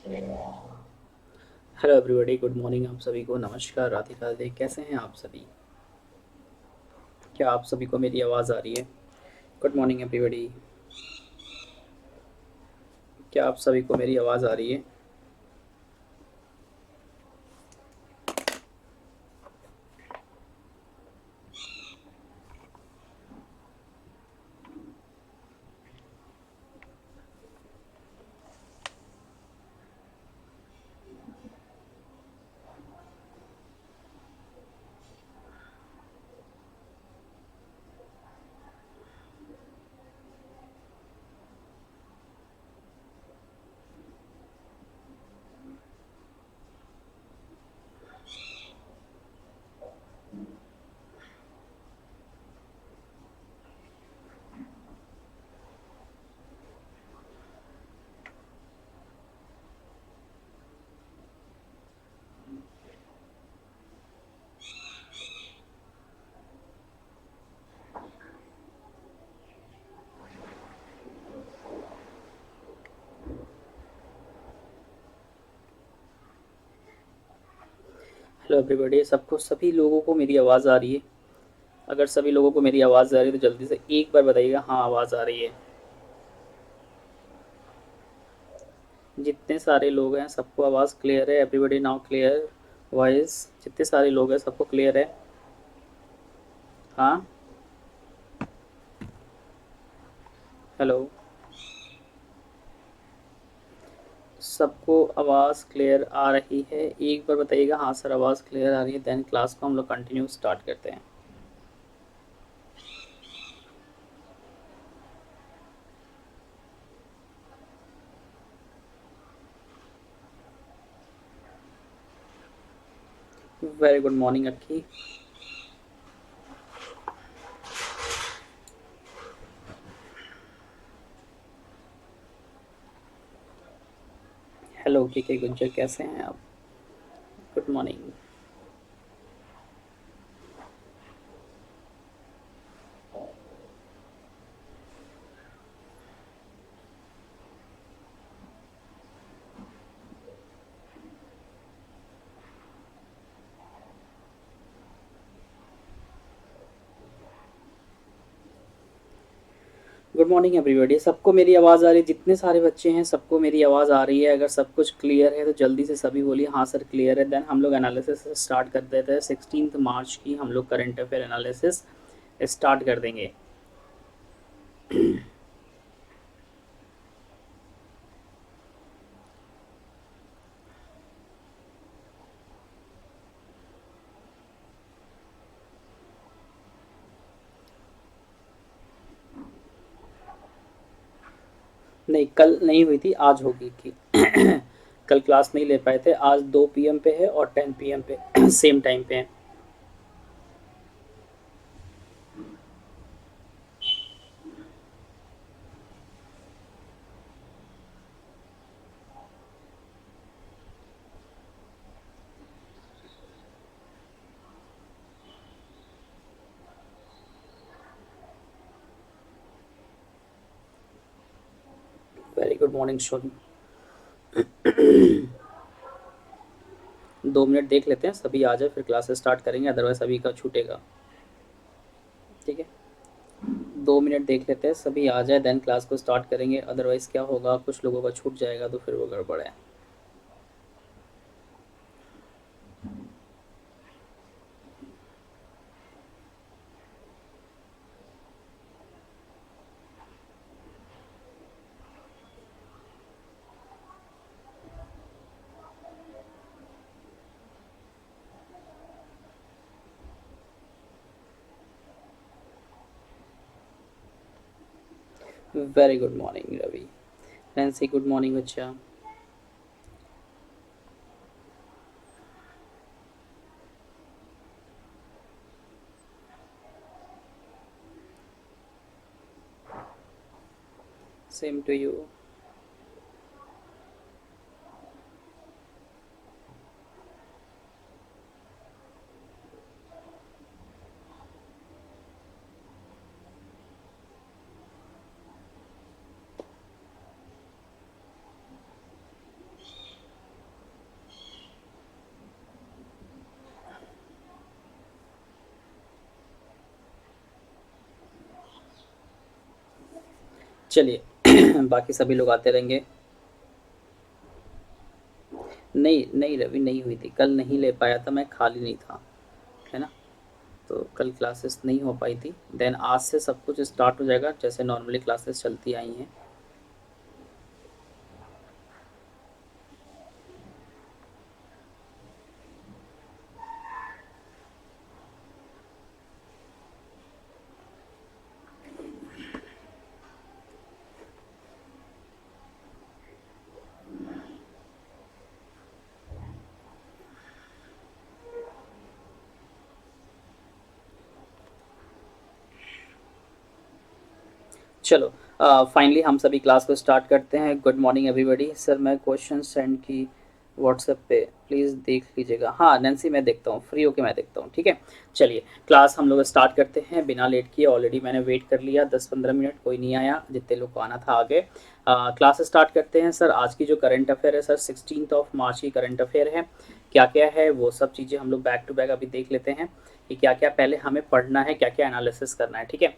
Hello everybody, good morning. आप सभी को नमस्कार, राधे राधे। कैसे हैं आप सभी? क्या आप सभी को मेरी आवाज़ आ रही है? Good morning everybody. क्या आप सभी को मेरी आवाज़ आ रही है? हेलो एवरीबॉडी, सबको सभी लोगों को मेरी आवाज़ आ रही है? अगर सभी लोगों को मेरी आवाज़ आ रही है तो जल्दी से एक बार बताइएगा, हाँ आवाज़ आ रही है। जितने सारे लोग हैं सबको आवाज़ क्लियर है? Everybody now clear voice? जितने सारे लोग हैं सबको क्लियर है? हाँ, हेलो, सबको आवाज़ क्लियर आ रही है? एक बार बताइएगा, हाँ सर आवाज़ क्लियर आ रही है। देन क्लास को हम लोग कंटिन्यू स्टार्ट करते हैं। वेरी गुड मॉर्निंग अक्की। हेलो के गुज्जर, कैसे हैं आप? Good morning. Good morning everybody, सबको मेरी आवाज़ आ रही है? जितने सारे बच्चे हैं सबको मेरी आवाज़ आ रही है? अगर सब कुछ क्लियर है तो जल्दी से सभी बोलिए हाँ सर क्लियर है। देन हम लोग एनालिसिस स्टार्ट कर देते हैं। 16 मार्च की हम लोग करंट अफेयर एनालिसिस स्टार्ट कर देंगे। नहीं, कल नहीं हुई थी, आज होगी की कल क्लास नहीं ले पाए थे। आज 2 PM पे है और 10 PM पे सेम टाइम पे है। Very good morning shown. 2 minute देख लेते हैं, सभी आ जाए फिर क्लास स्टार्ट करेंगे, अदरवाइज सभी का छूटेगा। ठीक है, 2 मिनट देख लेते हैं, सभी आ जाए देन क्लास को स्टार्ट करेंगे। अदरवाइज क्या होगा, कुछ लोगों का छूट जाएगा तो फिर वो गड़बड़ है। Very good morning Ravi. Nancy good morning बच्चा। Same to you. चलिए बाकी सभी लोग आते रहेंगे। नहीं नहीं रवि, नहीं हुई थी कल, नहीं ले पाया था मैं, खाली नहीं था, है ना, तो कल क्लासेस नहीं हो पाई थी। देन आज से सब कुछ स्टार्ट हो जाएगा जैसे नॉर्मली क्लासेस चलती आई हैं। चलो फाइनली हम सभी क्लास को स्टार्ट करते हैं। Good morning everybody. सर मैं क्वेश्चन सेंड की व्हाट्सएप पे, प्लीज़ देख लीजिएगा। हाँ नैन्सी मैं देखता हूँ, फ्री होके मैं देखता हूँ, ठीक है। चलिए क्लास हम लोग स्टार्ट करते हैं बिना लेट किए। ऑलरेडी मैंने वेट कर लिया 10-15 मिनट, कोई नहीं आया, जितने लोग को आना था आगे। क्लास स्टार्ट करते हैं। सर आज की जो करंट अफेयर है सर 16 मार्च की करंट अफेयर है। क्या क्या है वो सब चीज़ें हम लोग बैक टू बैक अभी देख लेते हैं कि क्या क्या पहले हमें पढ़ना है, क्या क्या एनालिसिस करना है, ठीक है।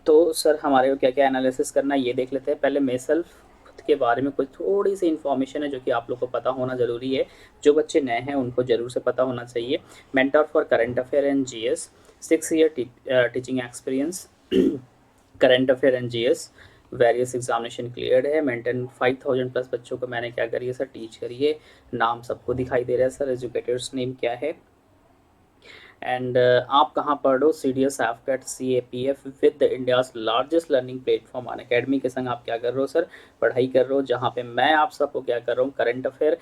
तो सर हमारे को क्या क्या एनालिसिस करना है ये देख लेते हैं। पहले मेसेल्फ के बारे में कुछ थोड़ी सी इन्फॉर्मेशन है जो कि आप लोग को पता होना ज़रूरी है। जो बच्चे नए हैं उनको ज़रूर से पता होना चाहिए। Mentor for current affair and GS, 6 year teaching experience, current affair and GS, various examination cleared है। मेंटेन 5000+ बच्चों को मैंने क्या करी है सर, टीच करी है। नाम सबको दिखाई दे रहा है सर, एजुकेटर्स नेम क्या है। एंड आप कहाँ पढ़ रहे हो, सी डी एस एफकेट C A P F with India's largest learning platform Unacademy के संग आप क्या कर रहे हो सर, पढ़ाई कर रहे हो, जहाँ पे मैं आप सबको क्या कर रहा हूँ, करंट अफेयर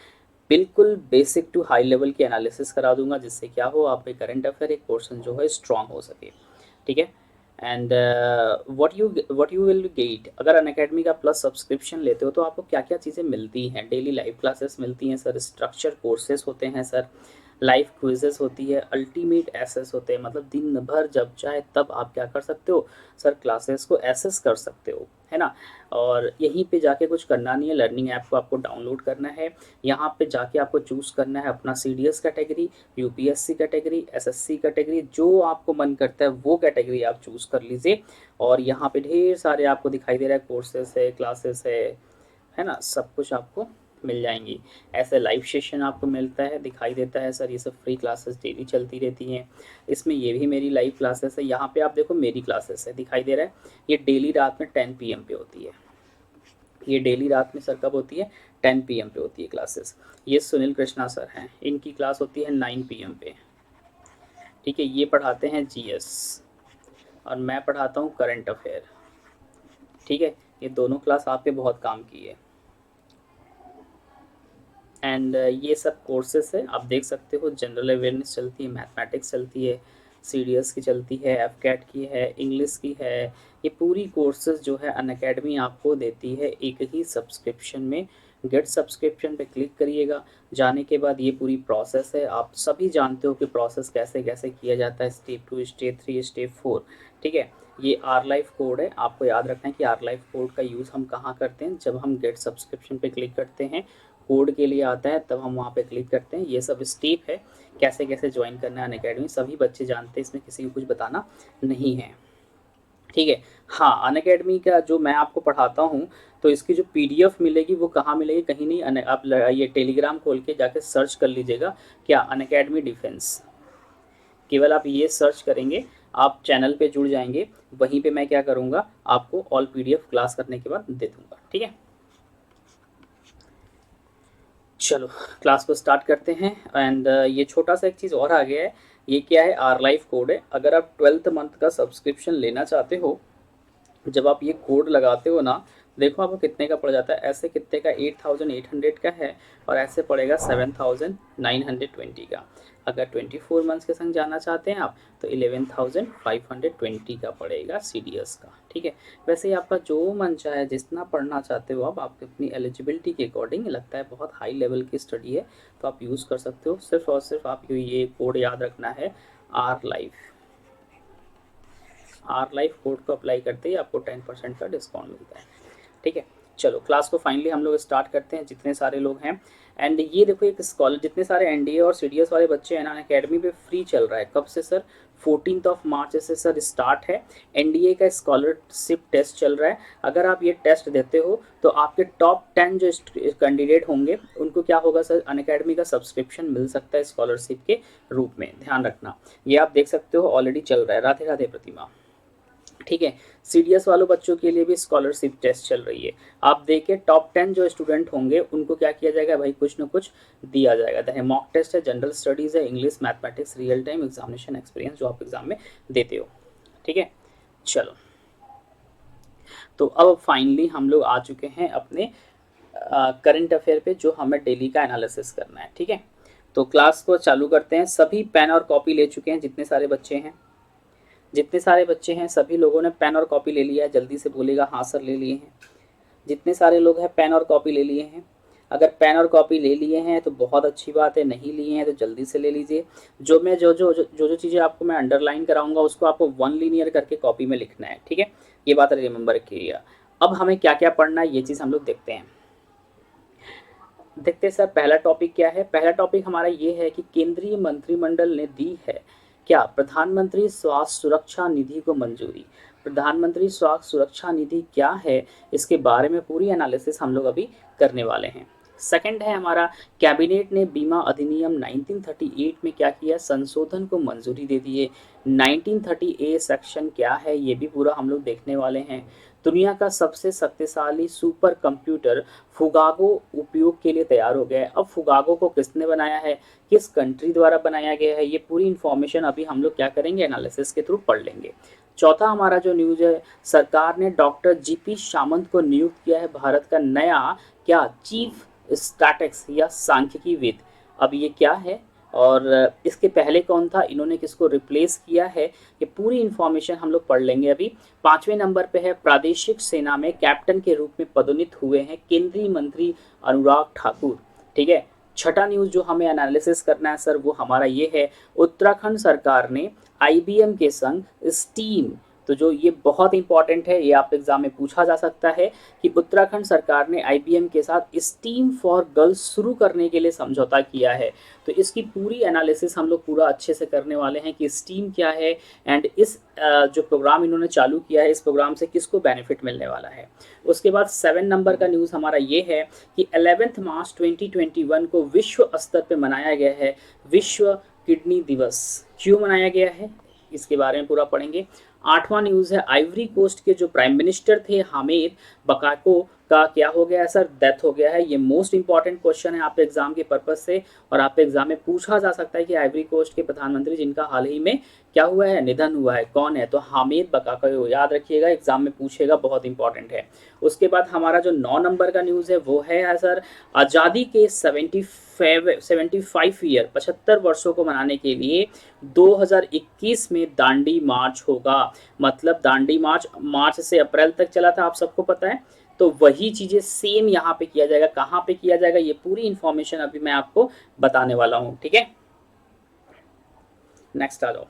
बिल्कुल बेसिक टू हाई लेवल की एनालिसिस करा दूंगा, जिससे क्या हो आपके करंट अफेयर एक पोर्शन जो है स्ट्रांग हो सके, ठीक है। And what you will get, अगर अनअकैडमी का प्लस सब्सक्रिप्शन लेते हो तो आपको क्या क्या चीज़ें मिलती हैं। डेली लाइव क्लासेस मिलती हैं सर, स्ट्रक्चर कोर्सेज होते हैं सर, लाइव क्विजेस होती है, अल्टीमेट एसेस होते हैं, मतलब दिन भर जब चाहे तब आप क्या कर सकते हो सर, क्लासेस को एसेस कर सकते हो, है ना। और यहीं पे जाके कुछ करना नहीं है, लर्निंग ऐप को आपको डाउनलोड करना है। यहाँ पे जाके आपको चूज़ करना है अपना C D S category, UPSC category, SSC category, जो आपको मन करता है वो कैटेगरी आप चूज़ कर लीजिए। और यहाँ पे ढेर सारे आपको दिखाई दे रहा है, कोर्सेस है, क्लासेस है ना, सब कुछ आपको मिल जाएंगी। ऐसे लाइव सेशन आपको मिलता है, दिखाई देता है सर, ये सब फ्री क्लासेस डेली चलती रहती हैं। इसमें ये भी मेरी लाइव क्लासेस है, यहाँ पे आप देखो मेरी क्लासेस है, दिखाई दे रहा है, ये डेली रात में 10 PM पे होती है। ये डेली रात में सर कब होती है, 10 PM पे होती है क्लासेस। ये सुनील कृष्णा सर हैं, इनकी क्लास होती है 9 PM पे, ठीक है। ये पढ़ाते हैं जीएस और मैं पढ़ाता हूँ करंट अफेयर, ठीक है। ये दोनों क्लास आपके बहुत काम की है। एंड ये सब कोर्सेस है, आप देख सकते हो। जनरल अवेयरनेस चलती है, मैथमेटिक्स चलती है, सी डी एस की चलती है, एफ कैट की है, इंग्लिश की है। ये पूरी कोर्सेज जो है अनअकैडमी आपको देती है एक ही सब्सक्रिप्शन में। गेट सब्सक्रिप्शन पे क्लिक करिएगा, जाने के बाद ये पूरी प्रोसेस है, आप सभी जानते हो कि प्रोसेस कैसे कैसे किया जाता है, स्टेप 2, स्टेप 3, स्टेप 4, ठीक है। ये आर लाइफ कोड है, आपको याद रखना है कि आर लाइफ कोड का यूज़ हम कहाँ करते हैं, जब हम गेट सब्सक्रिप्शन पे क्लिक करते हैं, कोड के लिए आता है, तब हम वहाँ पे क्लिक करते हैं। ये सब स्टेप है, कैसे कैसे ज्वाइन करना है अनअकैडमी, सभी बच्चे जानते हैं, इसमें किसी को कुछ बताना नहीं है, ठीक है। हाँ अनअकैडमी का जो मैं आपको पढ़ाता हूँ, तो इसकी जो पीडीएफ मिलेगी वो कहाँ मिलेगी, कहीं नहीं, आप ये टेलीग्राम खोल के जाके सर्च कर लीजिएगा, क्या अनअकैडमी डिफेंस, केवल आप ये सर्च करेंगे, आप चैनल पे जुड़ जाएंगे, वहीं पे मैं क्या करूँगा आपको ऑल पीडीएफ क्लास करने के बाद दे दूँगा, ठीक है। चलो क्लास को स्टार्ट करते हैं। एंड ये छोटा सा एक चीज़ और आ गया है, ये क्या है, आर लाइफ कोड है। अगर आप 12th मंथ का सब्सक्रिप्शन लेना चाहते हो, जब आप ये कोड लगाते हो ना, देखो आपको कितने का पड़ जाता है। ऐसे कितने का 8800 का है, और ऐसे पड़ेगा 7920 का। अगर 24 मंथ्स के संग जाना चाहते हैं आप, तो 11520 का पड़ेगा CDS का, ठीक है। वैसे ही आपका जो मन चाहे, जितना पढ़ना चाहते हो आप अपनी एलिजिबिलिटी के अकॉर्डिंग, लगता है बहुत हाई लेवल की स्टडी है तो आप यूज़ कर सकते हो। सिर्फ और सिर्फ आपको ये कोड याद रखना है, our life. Our life code को अप्लाई करते ही आपको 10% का डिस्काउंट मिलता है, ठीक है। चलो क्लास को फाइनली हम लोग स्टार्ट करते हैं, जितने सारे लोग हैं। एंड ये देखो एक स्कॉलर, जितने सारे एनडीए और सीडीएस वाले बच्चे हैं ना, अकेडमी पे फ्री चल रहा है। कब से सर? 14 मार्च से सर स्टार्ट है। एनडीए का स्कॉलरशिप टेस्ट चल रहा है। अगर आप ये टेस्ट देते हो तो आपके टॉप 10 जो कैंडिडेट होंगे उनको क्या होगा सर, अनअकैडमी का सब्सक्रिप्शन मिल सकता है स्कॉलरशिप के रूप में। ध्यान रखना, ये आप देख सकते हो ऑलरेडी चल रहा है। राधे राधे प्रतिमा। ठीक है, सीडीएस वालों बच्चों के लिए भी स्कॉलरशिप टेस्ट चल रही है। आप देखिए टॉप 10 जो स्टूडेंट होंगे उनको क्या किया जाएगा भाई, कुछ ना कुछ दिया जाएगा। चाहे मॉक टेस्ट है, जनरल स्टडीज़ है, English, mathematics, real time examination experience जो आप एग्जाम में देते हो। ठीक है, चलो तो अब फाइनली हम लोग आ चुके हैं अपने करंट अफेयर पे, जो हमें डेली का एनालिसिस करना है। ठीक है, तो क्लास को चालू करते हैं। सभी पेन और कॉपी ले चुके हैं जितने सारे बच्चे हैं? जितने सारे बच्चे हैं सभी लोगों ने पेन और कॉपी ले लिया है? जल्दी से बोलेगा हाँ सर ले लिए हैं। जितने सारे लोग हैं पेन और कॉपी ले लिए हैं? अगर पेन और कॉपी ले लिए हैं तो बहुत अच्छी बात है, नहीं लिए हैं तो जल्दी से ले लीजिए। जो मैं जो चीज़ें आपको मैं अंडरलाइन कराऊंगा उसको आपको वन लीनियर करके कॉपी में लिखना है। ठीक है, ये बात रिमेंबर कीजिएगा। अब हमें क्या क्या पढ़ना है ये चीज़ हम लोग देखते हैं। देखते हैं सर पहला टॉपिक क्या है। पहला टॉपिक हमारा ये है कि केंद्रीय मंत्रिमंडल ने दी है क्या प्रधानमंत्री स्वास्थ्य सुरक्षा निधि को मंजूरी। प्रधानमंत्री स्वास्थ्य सुरक्षा निधि क्या है, इसके बारे में पूरी एनालिसिस हम लोग अभी करने वाले हैं। सेकंड है हमारा, कैबिनेट ने बीमा अधिनियम 1938 में क्या किया, संशोधन को मंजूरी दे दी है। 1930A सेक्शन क्या है ये भी पूरा हम लोग देखने वाले हैं। दुनिया का सबसे शक्तिशाली सुपर कंप्यूटर फुगागो उपयोग के लिए तैयार हो गया है। अब फुगागो को किसने बनाया है, किस कंट्री द्वारा बनाया गया है, ये पूरी इंफॉर्मेशन अभी हम लोग क्या करेंगे, एनालिसिस के थ्रू पढ़ लेंगे। चौथा हमारा जो न्यूज है, सरकार ने डॉक्टर जीपी सामंत को नियुक्त किया है भारत का नया क्या चीफ स्टैटिक्स या सांख्यिकीविद। अब ये क्या है और इसके पहले कौन था, इन्होंने किसको रिप्लेस किया है, ये पूरी इंफॉर्मेशन हम लोग पढ़ लेंगे अभी। 5वें नंबर पे है, प्रादेशिक सेना में कैप्टन के रूप में पदोन्नत हुए हैं केंद्रीय मंत्री अनुराग ठाकुर। ठीक है, छठा न्यूज जो हमें एनालिसिस करना है सर वो हमारा ये है, उत्तराखंड सरकार ने आईबीएम के संग स्टीम, तो जो ये बहुत इंपॉर्टेंट है, ये आप एग्जाम में पूछा जा सकता है कि उत्तराखंड सरकार ने आईबीएम के साथ स्टीम फॉर गर्ल्स शुरू करने के लिए समझौता किया है। तो इसकी पूरी एनालिसिस हम लोग पूरा अच्छे से करने वाले हैं कि स्टीम क्या है एंड इस जो प्रोग्राम इन्होंने चालू किया है इस प्रोग्राम से किसको बेनिफिट मिलने वाला है। उसके बाद 7 नंबर का न्यूज़ हमारा ये है कि 11 मार्च 2021 को विश्व स्तर पर मनाया गया है विश्व किडनी दिवस। क्यों मनाया गया है इसके बारे में पूरा पढ़ेंगे। 8वां न्यूज़ है, आइवरी कोस्ट के जो प्राइम मिनिस्टर थे हामिद बकाको का क्या हो गया है सर, डेथ हो गया है। ये मोस्ट इंपॉर्टेंट क्वेश्चन है आपके एग्जाम के पर्पज से, और आपके एग्जाम में पूछा जा सकता है कि आइवरी कोस्ट के प्रधानमंत्री जिनका हाल ही में क्या हुआ है, निधन हुआ है, कौन है, तो हामिद बकाको, याद रखिएगा एग्जाम में पूछेगा, बहुत इंपॉर्टेंट है। उसके बाद हमारा जो 9 नंबर का न्यूज़ है वो है सर, आज़ादी के 75 ईयर 75 वर्षों को मनाने के लिए 2021 में दांडी मार्च होगा। मतलब दांडी मार्च से अप्रैल तक चला था, आप सबको पता है। तो वही चीजें सेम यहाँ पे किया जाएगा। कहाँ पे किया जाएगा ये पूरी इंफॉर्मेशन अभी मैं आपको बताने वाला हूँ। ठीक है, नेक्स्ट आ जाओ।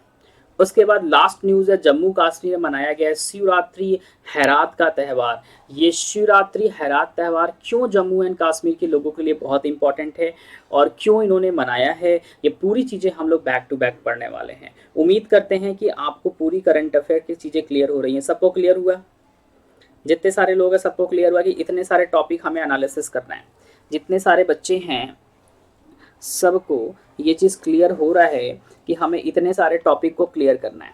उसके बाद लास्ट न्यूज़ है, जम्मू कश्मीर में मनाया गया है शिवरात्रि हैरात का त्यौहार। ये शिवरात्रि हैरात त्यौहार क्यों जम्मू एंड कश्मीर के लोगों के लिए बहुत इंपॉर्टेंट है और क्यों इन्होंने मनाया है, ये पूरी चीज़ें हम लोग बैक टू बैक पढ़ने वाले हैं। उम्मीद करते हैं कि आपको पूरी करंट अफेयर की चीज़ें क्लियर हो रही हैं। सबको क्लियर हुआ, जितने सारे लोग हैं सबको क्लियर हुआ कि इतने सारे टॉपिक हमें एनालिसिस करना है। जितने सारे बच्चे हैं सबको ये चीज़ क्लियर हो रहा है कि हमें इतने सारे टॉपिक को क्लियर करना है।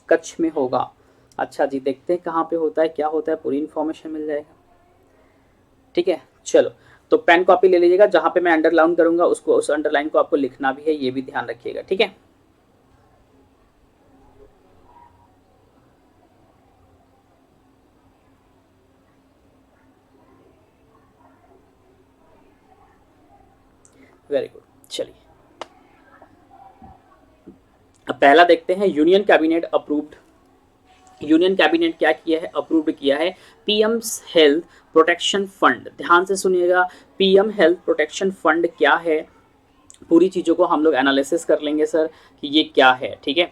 कच्छ में होगा, अच्छा जी, देखते हैं कहाँ पे होता है, क्या होता है, पूरी इन्फॉर्मेशन मिल जाएगा। ठीक है, चलो तो पेन कॉपी ले लीजिएगा, जहाँ पे मैं अंडरलाइन करूंगा उसको, उस अंडरलाइन को आपको लिखना भी है, ये भी ध्यान रखिएगा। ठीक है, वेरी गुड। चलिए अब पहला देखते हैं, union cabinet approved. Union cabinet क्या किया है, अप्रूव्ड किया है पीएम हेल्थ प्रोटेक्शन फंड। ध्यान से सुनिएगा, पीएम हेल्थ प्रोटेक्शन फंड क्या है, पूरी चीज़ों को हम लोग एनालिसिस कर लेंगे सर कि ये क्या है। ठीक है,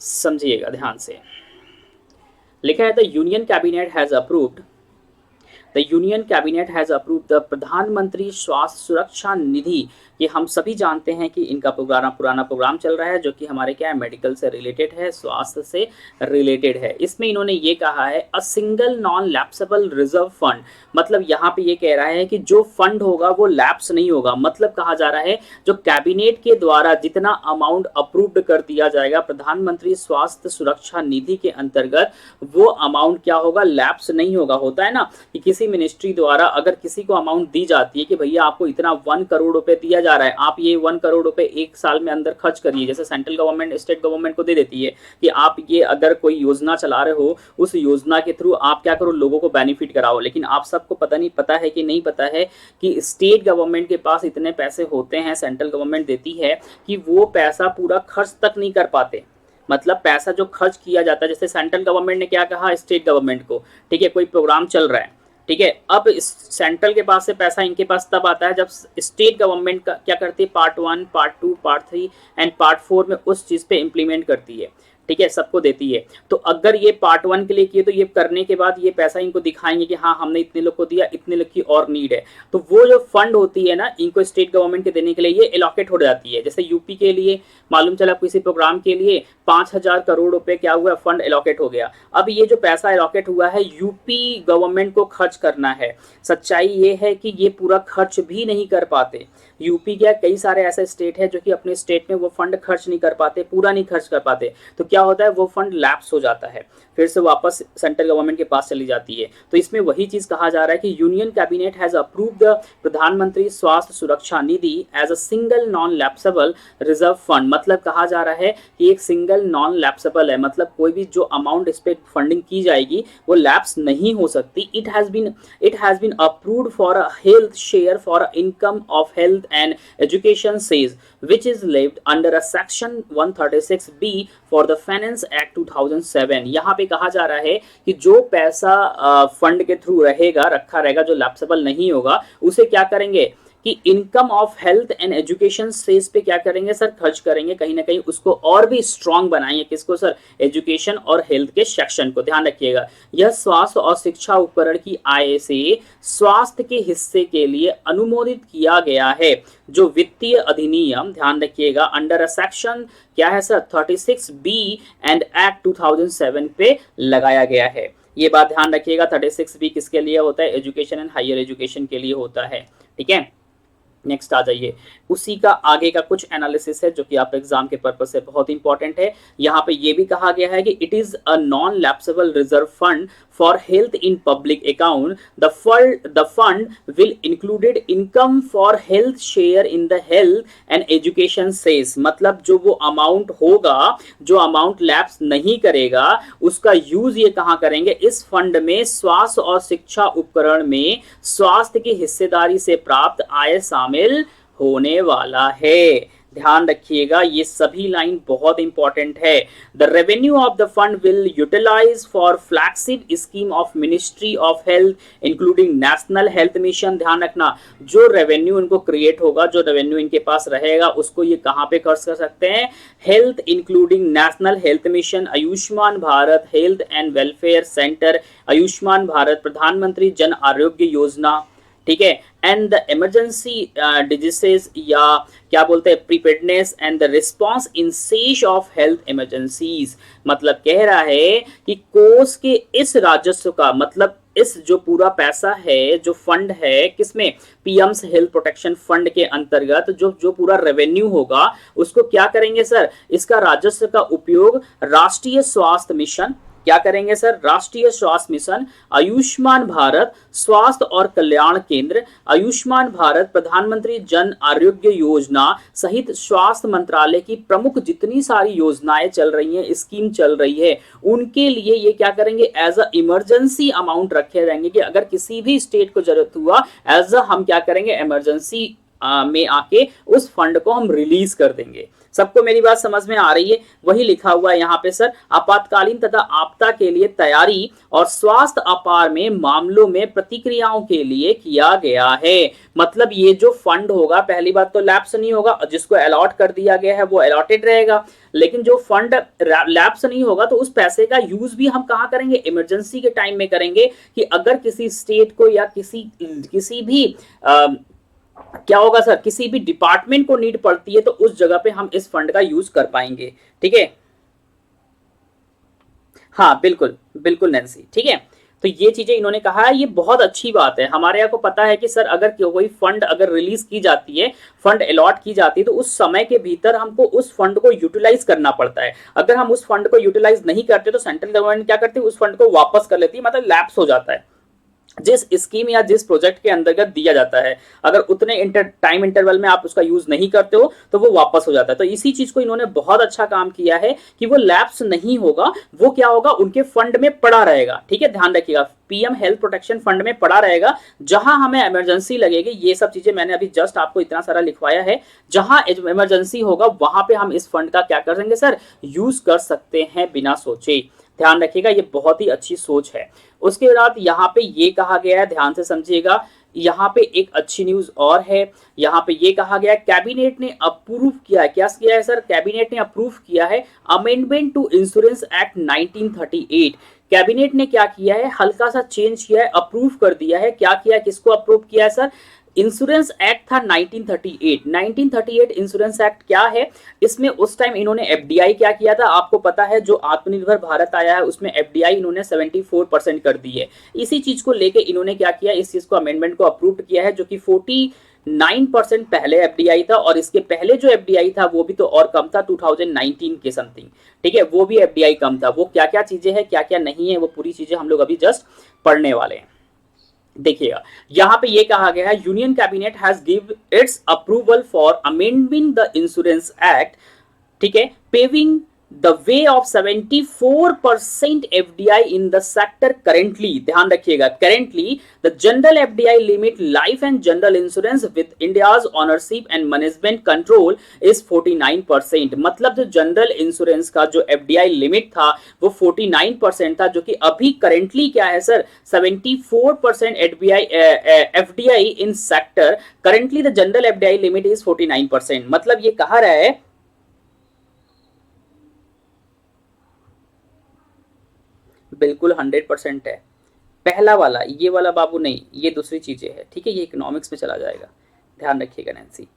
समझिएगा ध्यान से। लिखा है the union cabinet has approved the union cabinet has approved the Pradhan Mantri Swasthya Suraksha निधि। ये हम सभी जानते हैं कि इनका पुराना प्रोग्राम चल रहा है जो कि हमारे क्या है, मेडिकल से रिलेटेड है, स्वास्थ्य से रिलेटेड है। इसमें इन्होंने ये कहा है अ single non lapsable reserve fund, मतलब यहाँ पे ये कह रहा है कि जो फंड होगा वो लैप्स नहीं होगा। मतलब कहा जा रहा है जो कैबिनेट के द्वारा जितना अमाउंट अप्रूव्ड कर दिया जाएगा प्रधानमंत्री स्वास्थ्य सुरक्षा निधि के अंतर्गत, वो अमाउंट क्या होगा, लैप्स नहीं होगा। होता है ना कि किसी मिनिस्ट्री द्वारा अगर किसी को अमाउंट दी जाती है कि भैया आपको इतना 1 करोड़ रुपए दिया जा रहा है, आप ये 1 करोड़ रुपए एक साल में अंदर खर्च करिए, जैसे सेंट्रल गवर्नमेंट स्टेट गवर्नमेंट को दे देती है कि आप ये अगर कोई योजना चला रहे हो उस योजना के थ्रू आप क्या करो, लोगों को बेनिफिट कराओ। लेकिन आप सबको पता है कि नहीं पता है कि स्टेट गवर्नमेंट के पास इतने पैसे होते हैं, सेंट्रल गवर्नमेंट देती है कि वो पैसा पूरा खर्च तक नहीं कर पाते। मतलब पैसा जो खर्च किया जाता है, जैसे सेंट्रल गवर्नमेंट ने क्या कहा स्टेट गवर्नमेंट को, ठीक है, कोई प्रोग्राम चल रहा है, ठीक है, अब सेंट्रल के पास से पैसा इनके पास तब आता है जब स्टेट गवर्नमेंट का क्या करती है, part 1, part 2, part 3 and part 4 में उस चीज पे इंप्लीमेंट करती है, ठीक है, सबको देती है। तो अगर ये पार्ट 1 के लिए किए तो ये करने के बाद ये पैसा इनको दिखाएंगे कि हाँ हमने इतने लोग को दिया, इतने लोग की और नीड है, तो वो जो फंड होती है ना इनको स्टेट गवर्नमेंट के देने के लिए ये एलोकेट हो जाती है। जैसे यूपी के लिए मालूम चला किसी प्रोग्राम के लिए 5,000 करोड़ रुपए क्या हुआ, फंड एलोकेट हो गया। अब ये जो पैसा एलोकेट हुआ है यूपी गवर्नमेंट को खर्च करना है। सच्चाई ये है कि ये पूरा खर्च भी नहीं कर पाते। यूपी क्या, कई सारे ऐसे स्टेट है जो कि अपने स्टेट में वो फंड खर्च नहीं कर पाते, पूरा नहीं खर्च कर पाते, तो क्या होता है वो फंड लैप्स हो जाता है, फिर से वापस सेंट्रल गवर्नमेंट के पास चली जाती है। तो इसमें वही चीज कहा जा रहा है कि union cabinet has approved the Pradhan Mantri Swasthya Suraksha Nidhi as a single non lapsable reserve fund. मतलब कहा जा रहा है कि एक सिंगल नॉन लैप्सेबल है, मतलब कोई भी जो अमाउंट इस पे फंडिंग की जाएगी वो लैप्स नहीं हो सकती। It has been approved for a health share for income of health and education says which is lived under a section 136B for the Finance Act 2007। यहाँ पे कहा जा रहा है कि जो पैसा फंड के थ्रू रहेगा, रखा रहेगा, जो लैप्सेबल नहीं होगा, उसे क्या करेंगे कि income of health and education cess पे क्या करेंगे सर, खर्च करेंगे, कहीं ना कहीं उसको और भी स्ट्रांग बनाएंगे। किसको सर, एजुकेशन और हेल्थ के सेक्शन को। ध्यान रखिएगा यह स्वास्थ्य और शिक्षा उपकरण की आय से स्वास्थ्य के हिस्से के लिए अनुमोदित किया गया है जो वित्तीय अधिनियम, ध्यान रखिएगा, अंडर अ सेक्शन क्या है सर 36B एंड एक्ट 2007 पे लगाया गया है। ये बात ध्यान रखिएगा 36B किसके लिए होता है, एजुकेशन एंड हायर एजुकेशन के लिए होता है, ठीक है। नेक्स्ट आ जाइए, उसी का आगे का कुछ एनालिसिस है जो कि आप एग्जाम के पर्पस से बहुत इंपॉर्टेंट है। यहाँ पे ये भी कहा गया है कि it is a non lapsable reserve fund for health in public account. The fund will included income for health share in the health and education cess. मतलब जो वो अमाउंट होगा, जो अमाउंट लैप्स नहीं करेगा, उसका यूज ये कहाँ करेंगे, इस फंड में स्वास्थ्य और शिक्षा उपकरण में स्वास्थ्य की हिस्सेदारी से प्राप्त आय शामिल होने वाला है। ध्यान रखिएगा ये सभी लाइन बहुत इंपॉर्टेंट है। The revenue of the fund will utilize for flagship scheme of ministry of health including national health mission. ध्यान रखना जो रेवेन्यू इनको क्रिएट होगा, जो रेवेन्यू इनके पास रहेगा, उसको ये कहां पे खर्च कर सकते हैं, health including national health mission, Ayushman Bharat health and welfare centre, Ayushman Bharat, प्रधानमंत्री जन आरोग्य योजना, ठीक है, एंड द इमरजेंसी डिजीजेस या क्या बोलते हैं preparedness and the response in sage of health emergencies. मतलब कह रहा है कि कोष के इस राजस्व का, मतलब इस जो पूरा पैसा है, जो फंड है, किसमें, पीएम्स हेल्थ प्रोटेक्शन फंड के अंतर्गत जो पूरा रेवेन्यू होगा उसको क्या करेंगे सर, इसका राजस्व का उपयोग राष्ट्रीय स्वास्थ्य मिशन, क्या करेंगे सर, राष्ट्रीय स्वास्थ्य मिशन, आयुष्मान भारत स्वास्थ्य और कल्याण केंद्र, आयुष्मान भारत प्रधानमंत्री जन आरोग्य योजना सहित स्वास्थ्य मंत्रालय की प्रमुख जितनी सारी योजनाएं चल रही हैं, स्कीम चल रही है, उनके लिए ये क्या करेंगे, एज अ इमरजेंसी अमाउंट रखे रहेंगे कि अगर किसी भी स्टेट को जरूरत हुआ, एज अ हम क्या करेंगे, इमरजेंसी में आके उस फंड को हम रिलीज कर देंगे। सबको मेरी बात समझ में आ रही है? वही लिखा हुआ है यहाँ पे सर, आपातकालीन तथा आपदा के लिए तैयारी और स्वास्थ्य अपार में मामलों में प्रतिक्रियाओं के लिए किया गया है। मतलब ये जो फंड होगा, पहली बात तो लैप्स नहीं होगा, जिसको अलॉट कर दिया गया है वो अलॉटेड रहेगा, लेकिन जो फंड लैप्स नहीं होगा तो उस पैसे का यूज भी हम कहां करेंगे? इमरजेंसी के टाइम में करेंगे, कि अगर किसी स्टेट को या किसी भी क्या होगा सर, किसी भी डिपार्टमेंट को नीड पड़ती है तो उस जगह पे हम इस फंड का यूज कर पाएंगे। ठीक है, हाँ बिल्कुल बिल्कुल नैन्सी, ठीक है। तो ये चीजें इन्होंने कहा है, ये बहुत अच्छी बात है। हमारे यहाँ को पता है कि सर अगर कोई फंड अगर रिलीज की जाती है, फंड अलॉट की जाती है, तो उस समय के भीतर हमको उस फंड को यूटिलाइज करना पड़ता है। अगर हम उस फंड को यूटिलाइज नहीं करते तो सेंट्रल गवर्नमेंट क्या करती है, उस फंड को वापस कर लेती है, मतलब लैप्स हो जाता है। जिस स्कीम या जिस प्रोजेक्ट के अंतर्गत दिया जाता है, अगर उतने टाइम इंटरवल में आप उसका यूज नहीं करते हो तो वो वापस हो जाता है। तो इसी चीज को इन्होंने बहुत अच्छा काम किया है कि वो लैप्स नहीं होगा, वो क्या होगा, उनके फंड में पड़ा रहेगा। ठीक है, ध्यान रखिएगा, पीएम हेल्थ प्रोटेक्शन फंड में पड़ा रहेगा। जहां हमें इमरजेंसी लगेगी, ये सब चीजें मैंने अभी जस्ट आपको इतना सारा लिखवाया है, जहां इमरजेंसी होगा वहां पे हम इस फंड का क्या कर देंगे सर, यूज कर सकते हैं बिना सोचे। ध्यान रखिएगा, ये बहुत ही अच्छी सोच है। उसके बाद यहाँ पे ये कहा गया है, ध्यान से समझिएगा, यहाँ पे एक अच्छी न्यूज और है। यहाँ पे ये कहा गया है, कैबिनेट ने अप्रूव किया है, क्या किया है सर, कैबिनेट ने अप्रूव किया है amendment to insurance act 1938। Cabinet ने क्या किया है, हल्का सा चेंज किया है, अप्रूव कर दिया है। क्या किया है, किसको अप्रूव किया है सर, इंश्योरेंस एक्ट था 1938। 1938 इंश्योरेंस एक्ट क्या है, इसमें उस टाइम इन्होंने एफडीआई क्या किया था, आपको पता है, जो आत्मनिर्भर भारत आया है उसमें एफडीआई इन्होंने 74% कर दी है। इसी चीज को लेके इन्होंने क्या किया, इस चीज को अमेंडमेंट को अप्रूव किया है, जो कि 49% पहले एफडीआई था, और इसके पहले जो एफडीआई था वो भी तो और कम था, 2019 के समथिंग। ठीक है, वो भी एफडीआई कम था। वो क्या क्या चीजें हैं, क्या क्या नहीं है, वो पूरी चीजें हम लोग अभी जस्ट पढ़ने वाले हैं। देखिएगा, यहां पे ये कहा गया है, union cabinet has give its approval for amendment the insurance act, ठीक है, paving the way of 74% FDI in the sector currently। ध्यान रखिएगा, currently the general FDI limit life and general insurance with India's ownership and management control is 49%। मतलब जो general insurance का जो FDI limit था वो 49% था, जो कि अभी करेंटली क्या है sir, 74% FDI in sector। currently the general FDI limit is 49%। मतलब ये कहा रहा है, बिल्कुल 100% है। पहला वाला, ये वाला बाबू नहीं, ये दूसरी चीजें है। ठीक है, ये इकोनॉमिक्स में चला जाएगा, ध्यान रखिएगा नैन्सी।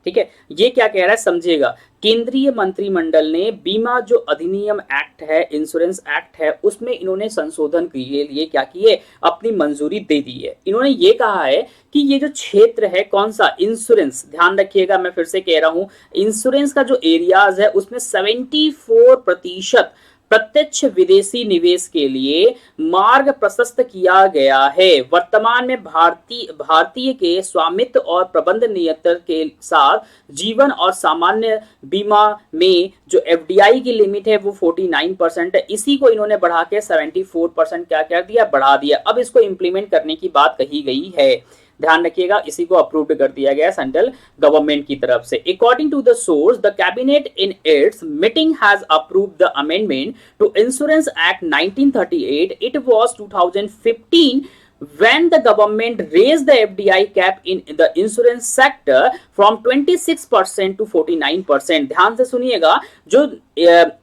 ठीक है, ये क्या कह रहा है समझिएगा, केंद्रीय मंत्रिमंडल ने बीमा जो अधिनियम एक्ट है, इंश्योरेंस एक्ट है, उसमें इन्होंने संशोधन के लिए क्या किए, अपनी मंजूरी दे दी है। इन्होंने ये कहा है कि ये जो क्षेत्र है, कौन सा, इंश्योरेंस, ध्यान रखिएगा, मैं फिर से कह रहा हूं, इंश्योरेंस का जो एरियाज है उसमें 74% प्रत्यक्ष विदेशी निवेश के लिए मार्ग प्रशस्त किया गया है। वर्तमान में भारतीय के स्वामित्व और प्रबंध नियंत्रण के साथ जीवन और सामान्य बीमा में जो एफडीआई की लिमिट है वो 49% है। इसी को इन्होंने बढ़ा के 74% क्या कर दिया, बढ़ा दिया। अब इसको इंप्लीमेंट करने की बात कही गई है, ध्यान रखिएगा, इसी को अप्रूव्ड कर दिया गया सेंट्रल गवर्नमेंट की तरफ से। According to the source, the cabinet in its meeting has approved the amendment to insurance act 1938। It was 2015 when the government raised the FDI cap in the insurance sector from 26% to 49%। ध्यान से सुनिएगा, जो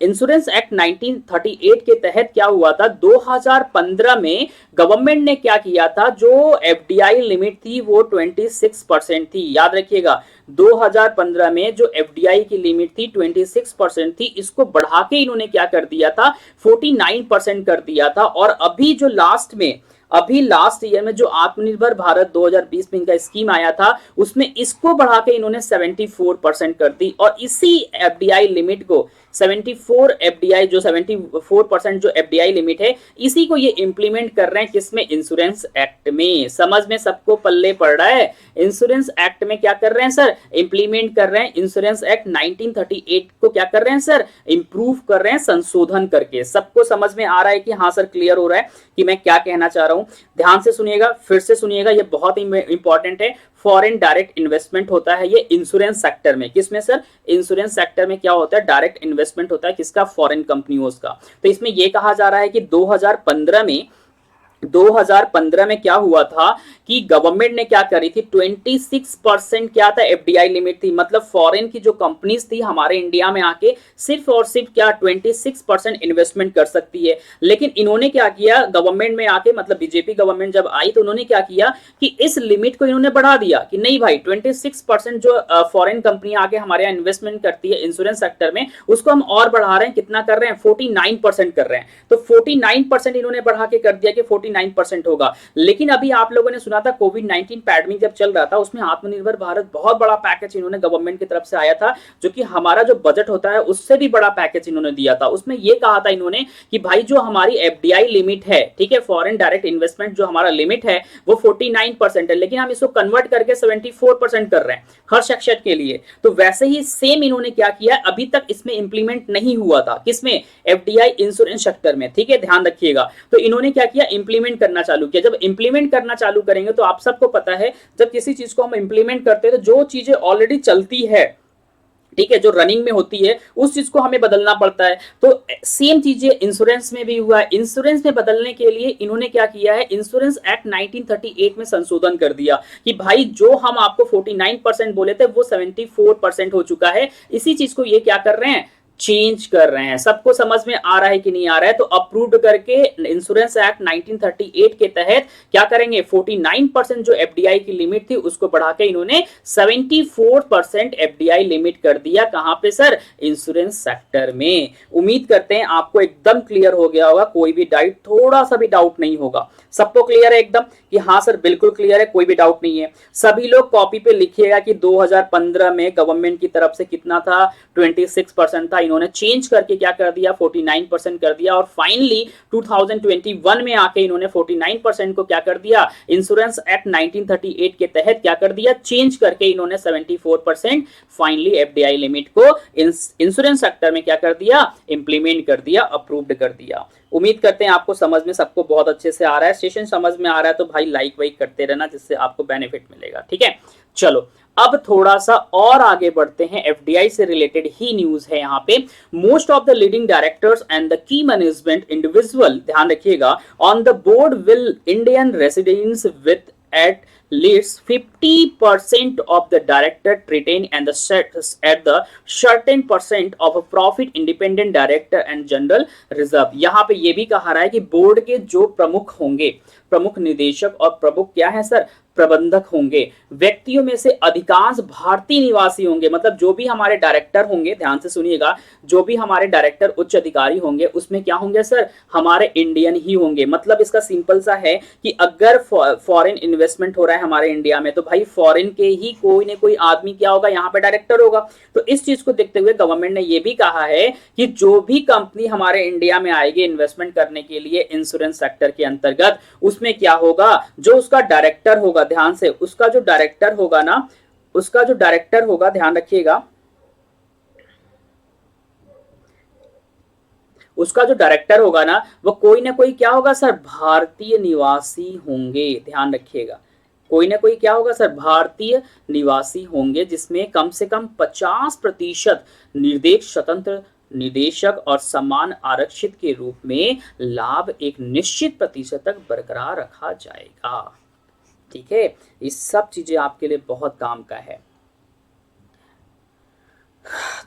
insurance act 1938 के तहत क्या हुआ था, 2015 में गवर्नमेंट ने क्या किया था, जो एफडीआई लिमिट थी वो 26% थी। याद रखिएगा, 2015 में जो एफडीआई की लिमिट थी 26% थी, इसको बढ़ा के इन्होंने क्या कर दिया था, 49% कर दिया था। और अभी जो लास्ट ईयर में जो आत्मनिर्भर भारत 2020 में इनका स्कीम आया था, उसमें इसको बढ़ा के इन्होंने 74% कर दी। और इसी एफडीआई लिमिट को 74% जो एफडीआई लिमिट है, इसी को ये इंप्लीमेंट कर रहे हैं, किसमें, इंश्योरेंस एक्ट में। समझ में सबको पल्ले पड़ रहा है, इंश्योरेंस एक्ट में क्या कर रहे हैं सर, इंप्लीमेंट कर रहे हैं। इंश्योरेंस एक्ट 1938 को क्या कर रहे हैं सर, इंप्रूव कर रहे हैं, संशोधन करके। सबको समझ में आ रहा है कि हाँ सर, क्लियर हो रहा है कि मैं क्या कहना चाह रहा हूं। हूं, ध्यान से सुनिएगा, फिर से सुनिएगा, ये बहुत इंपॉर्टेंट है। फॉरेन डायरेक्ट इन्वेस्टमेंट होता है ये इंश्योरेंस सेक्टर में। किसमें सर? इंश्योरेंस सेक्टर में क्या होता है? डायरेक्ट इन्वेस्टमेंट होता है। किसका? फॉरेन कंपनियों का। तो इसमें यह कहा जा रहा है कि 2015 में क्या हुआ था कि गवर्नमेंट ने क्या करी थी, 26% क्या था? एफडीआई लिमिट थी। मतलब फॉरेन की जो कंपनीज थी हमारे इंडिया में आके सिर्फ और सिर्फ क्या 26% इन्वेस्टमेंट कर सकती है। लेकिन इन्होंने क्या किया, गवर्नमेंट में आके, मतलब बीजेपी गवर्नमेंट जब आई तो उन्होंने क्या किया कि इस लिमिट को इन्होंने बढ़ा दिया कि नहीं भाई, 26% जो फॉरेन कंपनी आके हमारे यहाँ इन्वेस्टमेंट करती है इंश्योरेंस सेक्टर में, उसको हम और बढ़ा रहे हैं। कितना कर रहे हैं? 49% कर रहे हैं। तो 49% इन्होंने बढ़ा के कर दिया कि 49% होगा। लेकिन अभी आप लोगों ने सुना था कोविड-19 पैंडेमिक जब चल रहा था, उसमें आत्मनिर्भर भारत बहुत बड़ा पैकेज इन्होंने गवर्नमेंट की तरफ से आया था, जो कि हमारा जो बजट होता है उससे भी बड़ा पैकेज इन्होंने दिया था। उसमें यह कहा था इन्होंने कि भाई जो हमारी एफडीआई लिमिट है, ठीक है, फॉरेन डायरेक्ट इन्वेस्टमेंट जो हमारा लिमिट है वो 49% है, लेकिन हम इसको कन्वर्ट करके 74% कर रहे हैं हर सेक्शन के लिए। तो वैसे ही सेम इन्होंने क्या किया, अभी तक इसमें इंप्लीमेंट नहीं हुआ था। किसमें? एफडीआई इंश्योरेंस सेक्टर में, ठीक है, ध्यान रखिएगा। तो इन्होंने क्या किया, इंप्लीमेंट करना चालू किया। जब इंप्लीमेंट करना चालू करेंगे तो आप सबको पता है जब किसी चीज को हम इंप्लीमेंट करते हैं तो जो चीजें ऑलरेडी चलती है, ठीक है, जो रनिंग में होती है, उस चीज को हमें बदलना पड़ता है। तो सेम चीजें इंश्योरेंस में भी हुआ है। इंश्योरेंस में बदलने के लिए इन्होंने क्या किया है, इंश्योरेंस एक्ट 1938 में संशोधन कर दिया कि भाई जो हम आपको 49% बोले थे वो 74% हो चुका है। इसी चीज को ये क्या कर रहे हैं, चेंज कर रहे हैं। सबको समझ में आ रहा है कि नहीं आ रहा है? तो अप्रूव्ड करके इंश्योरेंस एक्ट 1938 के तहत क्या करेंगे, 49% जो एफडीआई की लिमिट थी उसको बढ़ा के इन्होंने 74% एफडीआई लिमिट कर दिया। कहां पे सर? इंश्योरेंस सेक्टर में। उम्मीद करते हैं आपको एकदम क्लियर हो गया होगा, कोई भी डाउट, थोड़ा सा भी डाउट नहीं होगा। सबको क्लियर है एकदम कि हाँ सर बिल्कुल क्लियर है, कोई भी डाउट नहीं है। सभी लोग कॉपी पे लिखिएगा कि 2015 में गवर्नमेंट की तरफ से कितना था, 26% था, इन्होंने चेंज करके क्या कर दिया, 49% कर दिया। और फाइनली 2021 में आके इन्होंने 49% को क्या कर दिया, इंश्योरेंस एक्ट 1938 के तहत क्या कर दिया, चेंज करके इन्होंने 74% फाइनली एफडीआई लिमिट को इंश्योरेंस सेक्टर में क्या कर दिया, इंप्लीमेंट कर दिया, अप्रूव्ड कर दिया। उम्मीद करते हैं आपको समझ में सबको बहुत अच्छे से आ रहा है। सेशन समझ में आ रहा है तो भाई लाइक वाइक करते रहना, जिससे आपको बेनिफिट मिलेगा। ठीक है, चलो अब थोड़ा सा और आगे बढ़ते हैं। एफडीआई से रिलेटेड ही न्यूज है यहाँ पे। Most of the leading directors and the key management individual, ध्यान रखिएगा, on the board will Indian residents with at least 50% of the director retain and at the certain percent of a profit independent director and general reserve। यहाँ पे ये भी कहा रहा है कि बोर्ड के जो प्रमुख होंगे, प्रमुख निदेशक और प्रमुख क्या है सर, प्रबंधक होंगे, व्यक्तियों में से अधिकांश भारतीय निवासी होंगे। मतलब जो भी हमारे डायरेक्टर होंगे, ध्यान से सुनिएगा, जो भी हमारे डायरेक्टर उच्च अधिकारी होंगे उसमें क्या होंगे सर, हमारे इंडियन ही होंगे। मतलब इसका सिंपल सा है कि अगर फॉरेन इन्वेस्टमेंट हो रहा है हमारे इंडिया में तो भाई फॉरेन के ही कोई ना कोई आदमी क्या होगा, यहाँ पे डायरेक्टर होगा। तो इस चीज को देखते हुए गवर्नमेंट ने यह भी कहा है कि जो भी कंपनी हमारे इंडिया में आएगी इन्वेस्टमेंट करने के लिए इंश्योरेंस सेक्टर के अंतर्गत, उसमें क्या होगा, जो उसका डायरेक्टर होगा, ध्यान से, उसका जो डायरेक्टर होगा ना, उसका जो डायरेक्टर होगा, ध्यान रखिएगा, उसका जो डायरेक्टर होगा ना वो कोई ना कोई क्या होगा सर, भारतीय निवासी होंगे। ध्यान रखिएगा, कोई ना कोई क्या होगा सर, भारतीय निवासी होंगे, जिसमें कम से कम 50% निर्देश स्वतंत्र निदेशक और समान आरक्षित के रूप में लाभ एक निश्चित प्रतिशत तक बरकरार रखा जाएगा। ठीक है, ये सब चीजें आपके लिए बहुत काम का है।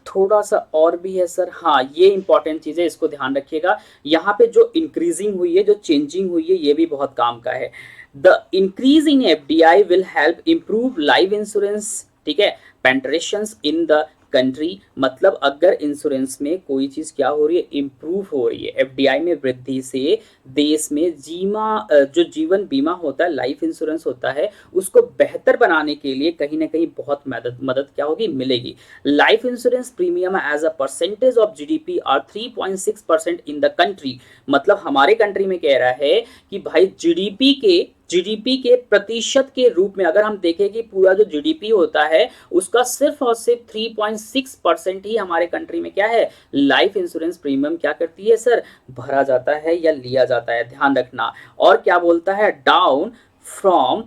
थोड़ा सा और भी है सर, हाँ ये इंपॉर्टेंट चीज है, इसको ध्यान रखिएगा। यहाँ पे जो इंक्रीजिंग हुई है, जो चेंजिंग हुई है, ये भी बहुत काम का है। The increase in FDI will help improve life insurance, ठीक है, पेंट्रेशंस इन द कंट्री। मतलब अगर इंश्योरेंस में कोई चीज क्या हो रही है, इंप्रूव हो रही है, एफडीआई में वृद्धि से देश में जो जीवन बीमा होता है, लाइफ इंश्योरेंस होता है, उसको बेहतर बनाने के लिए कहीं ना कहीं बहुत मदद क्या होगी, मिलेगी। Life insurance premium as a percentage of GDP are 3.6% in the country. मतलब हमारे कंट्री में कह रहा है कि भाई जीडीपी के जीडीपी के प्रतिशत के रूप में अगर हम देखें कि पूरा जो जीडीपी होता है उसका सिर्फ और सिर्फ 3.6% ही हमारे कंट्री में क्या है, लाइफ इंश्योरेंस प्रीमियम क्या करती है सर, भरा जाता है या लिया जाता है, ध्यान रखना। और क्या बोलता है, down from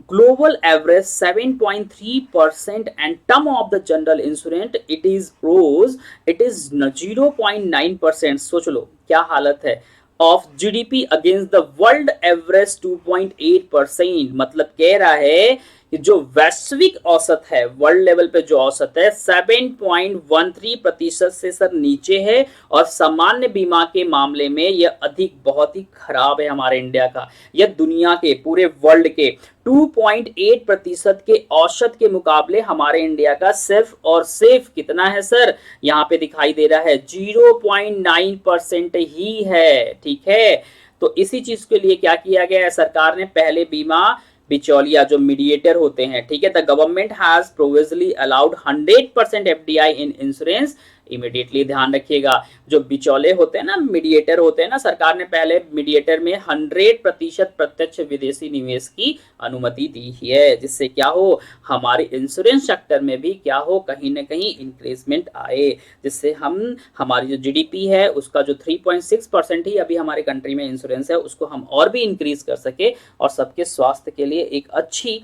global average 7.3% and term of the general insurance it is 0.9%। सोच लो क्या हालत है, of GDP against the world average 2.8%। मतलब कह रहा है कि जो वैश्विक औसत है, वर्ल्ड लेवल पे जो औसत है 7.13% से सर नीचे है, और सामान्य बीमा के मामले में यह अधिक बहुत ही खराब है हमारे इंडिया का। यह दुनिया के पूरे वर्ल्ड के 2.8% के औसत के मुकाबले हमारे इंडिया का सिर्फ और सिर्फ कितना है सर, यहाँ पे दिखाई दे रहा है 0.9% ही है। ठीक है, तो इसी चीज के लिए क्या किया गया है, सरकार ने पहले बीमा बिचौलिया जो मीडिएटर होते हैं, ठीक है, the government has provisionally allowed 100% FDI in insurance immediately. ध्यान रखिएगा, जो बिचौले होते हैं ना, मीडिएटर होते हैं ना, सरकार ने पहले मीडिएटर में 100% प्रत्यक्ष विदेशी निवेश की अनुमति दी है, जिससे क्या हो, हमारे इंश्योरेंस सेक्टर में भी क्या हो, कहीं ना कहीं इंक्रीजमेंट आए, जिससे हम हमारी जो जीडीपी है उसका जो 3.6% ही अभी हमारे कंट्री में इंश्योरेंस है उसको हम और भी इंक्रीज कर सके और सबके स्वास्थ्य के लिए एक अच्छी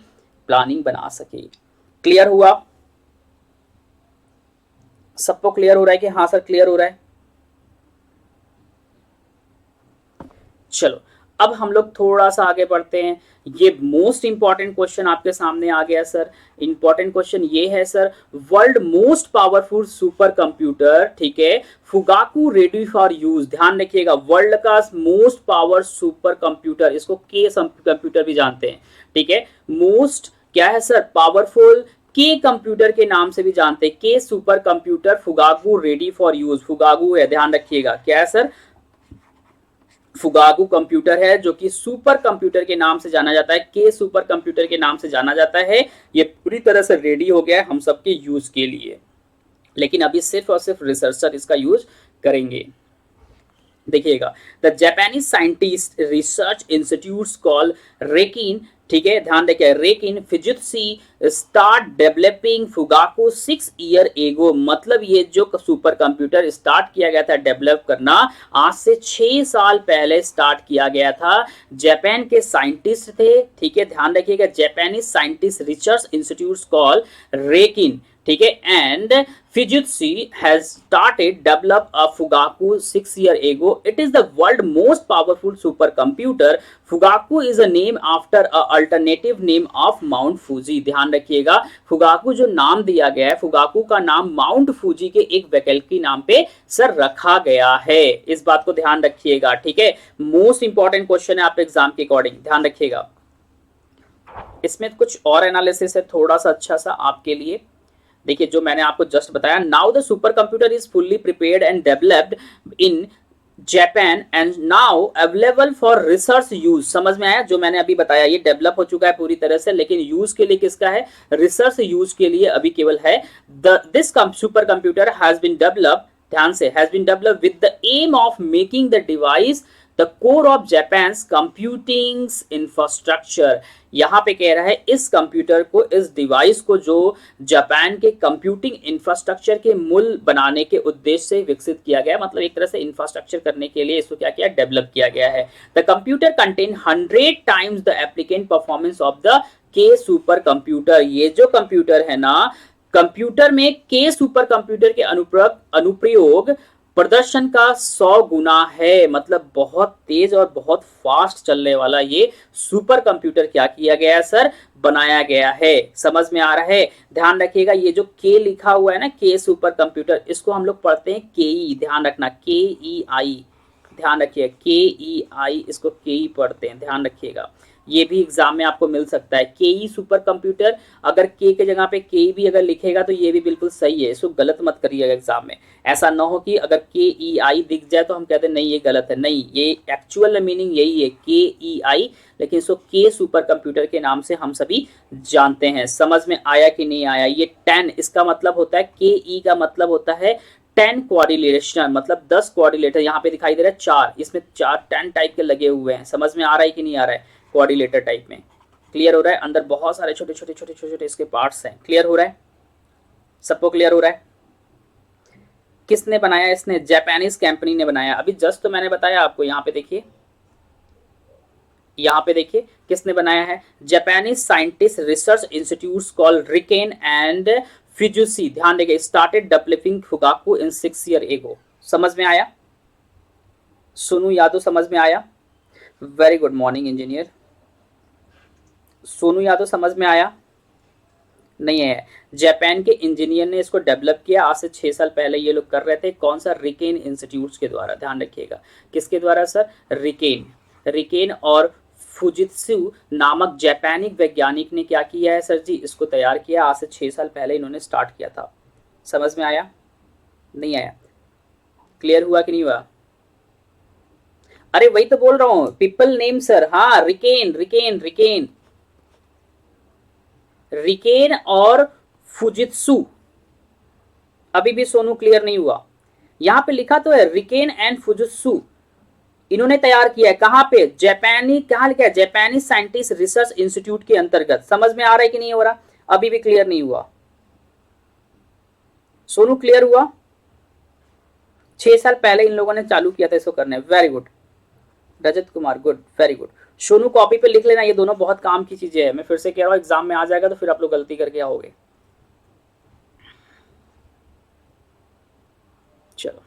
प्लानिंग बना सके। क्लियर हुआ सबको? क्लियर हो रहा है कि हाँ सर क्लियर हो रहा है? चलो अब हम लोग थोड़ा सा आगे बढ़ते हैं। ये मोस्ट इंपॉर्टेंट क्वेश्चन आपके सामने आ गया सर। इंपॉर्टेंट क्वेश्चन ये है sir, world most powerful super computer, ठीक है, फुगाकू रेडी फॉर यूज। ध्यान रखिएगा, वर्ल्ड का मोस्ट पावर सुपर कंप्यूटर, इसको के कंप्यूटर भी जानते हैं, ठीक है, मोस्ट क्या है सर, पावरफुल के कंप्यूटर के नाम से भी जानते हैं, के super computer Fugaku ready for use. Fugaku है, ध्यान रखिएगा, क्या है सर, फुगाकू कंप्यूटर है जो कि सुपर कंप्यूटर के नाम से जाना जाता है, के सुपर कंप्यूटर के नाम से जाना जाता है। ये पूरी तरह से रेडी हो गया है हम सबके यूज के लिए, लेकिन अभी सिर्फ और सिर्फ रिसर्चर इसका यूज करेंगे। देखिएगा, the Japanese scientist research institute call Riken, ठीक है, ध्यान रखिए, Riken Fujitsu start developing Fugaku 6 year ago. मतलब ये जो सुपर कंप्यूटर स्टार्ट किया गया था डेवलप करना, आज से 6 साल पहले स्टार्ट किया गया था। जापान के साइंटिस्ट थे, ठीक है, ध्यान रखिएगा, Japanese scientist research institute call Riken, ठीक है, and Fujitsu has started develop a Fugaku 6 year ago. It is the world most powerful supercomputer. Fugaku is a name after a alternative name of Mount Fuji. ध्यान रखिएगा, Fugaku जो नाम दिया गया है, Fugaku का नाम माउंट फूजी के एक वैकल्पिक नाम पे सर रखा गया है। इस बात को ध्यान रखिएगा, ठीक है, मोस्ट इंपॉर्टेंट क्वेश्चन है आपके एग्जाम के अकॉर्डिंग, ध्यान रखिएगा। इसमें कुछ और एनालिसिस है थोड़ा सा अच्छा सा आपके लिए। देखिए जो मैंने आपको जस्ट बताया, now the super computer is fully prepared and developed in Japan and now available for research use. समझ में आया? जो मैंने अभी बताया ये डेवलप हो चुका है पूरी तरह से, लेकिन यूज के लिए किसका है, रिसर्च यूज के लिए अभी केवल है। This super computer has been develop, ध्यान से, has been develop with the aim of making the device the core of Japan's computing infrastructure. यहां पे कह रहा है इस कंप्यूटर को, इस डिवाइस को जो जापान के कंप्यूटिंग इंफ्रास्ट्रक्चर के मूल बनाने के उद्देश्य से विकसित किया गया, मतलब एक तरह से इंफ्रास्ट्रक्चर करने के लिए इसको क्या किया, डेवलप किया गया है। The computer contain 100 times the applicant performance of the के सुपर कंप्यूटर। ये जो कंप्यूटर है ना, कंप्यूटर में के सुपर कंप्यूटर के अनुप्रयोग प्रदर्शन का 100 गुना है। मतलब बहुत तेज और बहुत फास्ट चलने वाला ये सुपर कंप्यूटर क्या किया गया है सर, बनाया गया है। समझ में आ रहा है? ध्यान रखिएगा, ये जो के लिखा हुआ है ना, के सुपर कंप्यूटर, इसको हम लोग पढ़ते हैं के ई, ध्यान रखना, के ई आई, ध्यान रखिएगा, के ई आई, इसको के ई पढ़ते हैं, ध्यान रखिएगा। ये भी एग्जाम में आपको मिल सकता है, के ई सुपर कंप्यूटर। अगर के जगह पे के भी अगर लिखेगा तो ये भी बिल्कुल सही है, इसको गलत मत करिएगा एग्जाम में। ऐसा ना हो कि अगर के ई आई दिख जाए तो हम कहते हैं नहीं ये गलत है, नहीं, ये एक्चुअल मीनिंग यही है, के ई आई, लेकिन इसको के सुपर कंप्यूटर के नाम से हम सभी जानते हैं। समझ में आया कि नहीं आया? ये 10 इसका मतलब होता है, के ई का मतलब होता है 10 कोऑर्डिनेशन, मतलब 10 कोऑर्डिनेटर। यहाँ पे दिखाई दे रहा है 4, इसमें 10 टाइप के लगे हुए हैं। समझ में आ रहा है कि नहीं आ रहा है? कोऑर्डिनेटर टाइप में। क्लियर हो रहा है? अंदर बहुत सारे छोटे छोटे छोटे छोटे छोटे इसके पार्ट्स हैं। क्लियर हो रहा है? सबको क्लियर हो रहा है? किसने बनाया? इसने जापानीज कंपनी ने बनाया। अभी जस्ट तो मैंने बताया आपको, यहाँ पे देखिए, यहाँ पे देखिए किसने बनाया है। Japanese scientist research institute called Riken and Fujitsu, ध्यान देंगे, started developing Fugaku in 6 year ago. समझ में आया? सोनू यादव समझ में आया? Very good morning engineer. Sonu Yadav समझ में आया? नहीं है। जापान के इंजीनियर ने इसको डेवलप किया, आज से 6 साल पहले ये लोग कर रहे थे। कौन सा? रिकेन इंस्टीट्यूट के द्वारा, ध्यान रखिएगा। किसके द्वारा सर? रिकेन। रिकेन और फुजित्सु नामक जापानी वैज्ञानिक ने क्या किया है सर जी? इसको तैयार किया, आज से 6 साल पहले इन्होंने स्टार्ट किया था। समझ में आया? नहीं आया? क्लियर हुआ कि नहीं हुआ? अरे वही तो बोल रहा हूं, पीपल नेम सर। हाँ, रिकेन रिकेन रिकेन रिकेन और फुजित्सु। अभी भी सोनू क्लियर नहीं हुआ? यहां पे लिखा तो है रिकेन एंड फुजित्सु, इन्होंने तैयार किया है। कहां पे? जापानी, कहां लिखा है? जापानी साइंटिस्ट रिसर्च इंस्टीट्यूट के अंतर्गत। समझ में आ रहा है कि नहीं हो रहा? अभी भी क्लियर नहीं हुआ? सोनू क्लियर हुआ? 6 साल पहले इन लोगों ने चालू किया था इसको करने। Very good Rajat Kumar, good, very good. Sonu copy पे लिख लेना, ये दोनों बहुत काम की चीजें हैं। मैं फिर से कह रहा हूं, एग्जाम में आ जाएगा तो फिर आप लोग गलती करके आओगे। चलो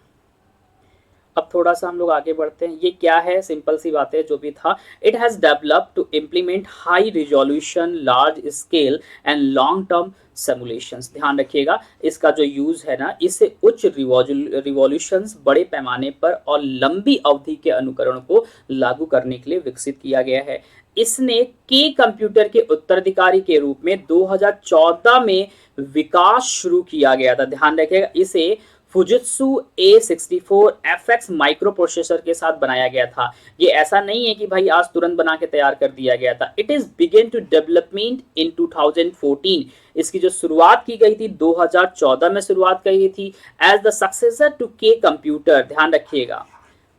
अब थोड़ा सा हम लोग आगे बढ़ते हैं। ये क्या है? सिंपल सी बात है, जो भी था। It has developed to implement high resolution, large scale and long term simulations. ध्यान रखिएगा, इसका जो यूज है ना, इसे उच्च रिवॉल्यूशंस, बड़े पैमाने पर और लंबी अवधि के अनुकरण को लागू करने के लिए विकसित किया गया है। इसने के कंप्यूटर के उत्तराधिकारी के रूप में 2014 में विकास शुरू किया गया था। ध्यान रखिएगा, इसे Fujitsu A64 FX micro processor के साथ बनाया गया था। ये ऐसा नहीं है कि भाई आज तुरंत बना के तैयार कर दिया गया था। It is begin to development in 2014। इसकी जो शुरुआत की गई थी 2014 में शुरुआत की गई थी, एज द सक्सेसर टू के कंप्यूटर। ध्यान रखिएगा,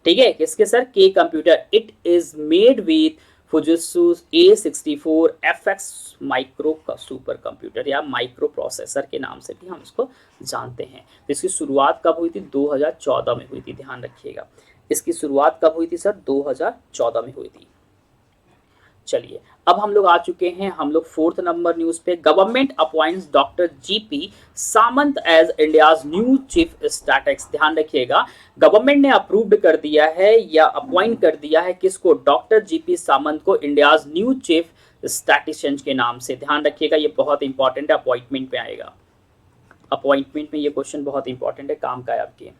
ठीक है, किसके सर? के computer. It is made with Fujitsu A64 FX micro का सुपर कंप्यूटर या माइक्रो प्रोसेसर के नाम से भी हम इसको जानते हैं। तो इसकी शुरुआत कब हुई थी? 2014 में हुई थी। ध्यान रखिएगा, इसकी शुरुआत कब हुई थी सर? 2014 में हुई थी। चलिए अब हम लोग आ चुके हैं, हम लोग 4th नंबर न्यूज पे। Government appoints doctor G P Samant as India's new chief statistics. ध्यान रखिएगा, गवर्नमेंट ने अप्रूव्ड कर दिया है या अपॉइंट कर दिया है किसको? डॉक्टर जीपी सामंत को इंडियाज न्यू चीफ स्टैटिशियन के नाम से। ध्यान रखिएगा, ये बहुत इंपॉर्टेंट है, अपॉइंटमेंट पे आएगा। अपॉइंटमेंट में ये क्वेश्चन बहुत इंपॉर्टेंट है, काम का है आपके।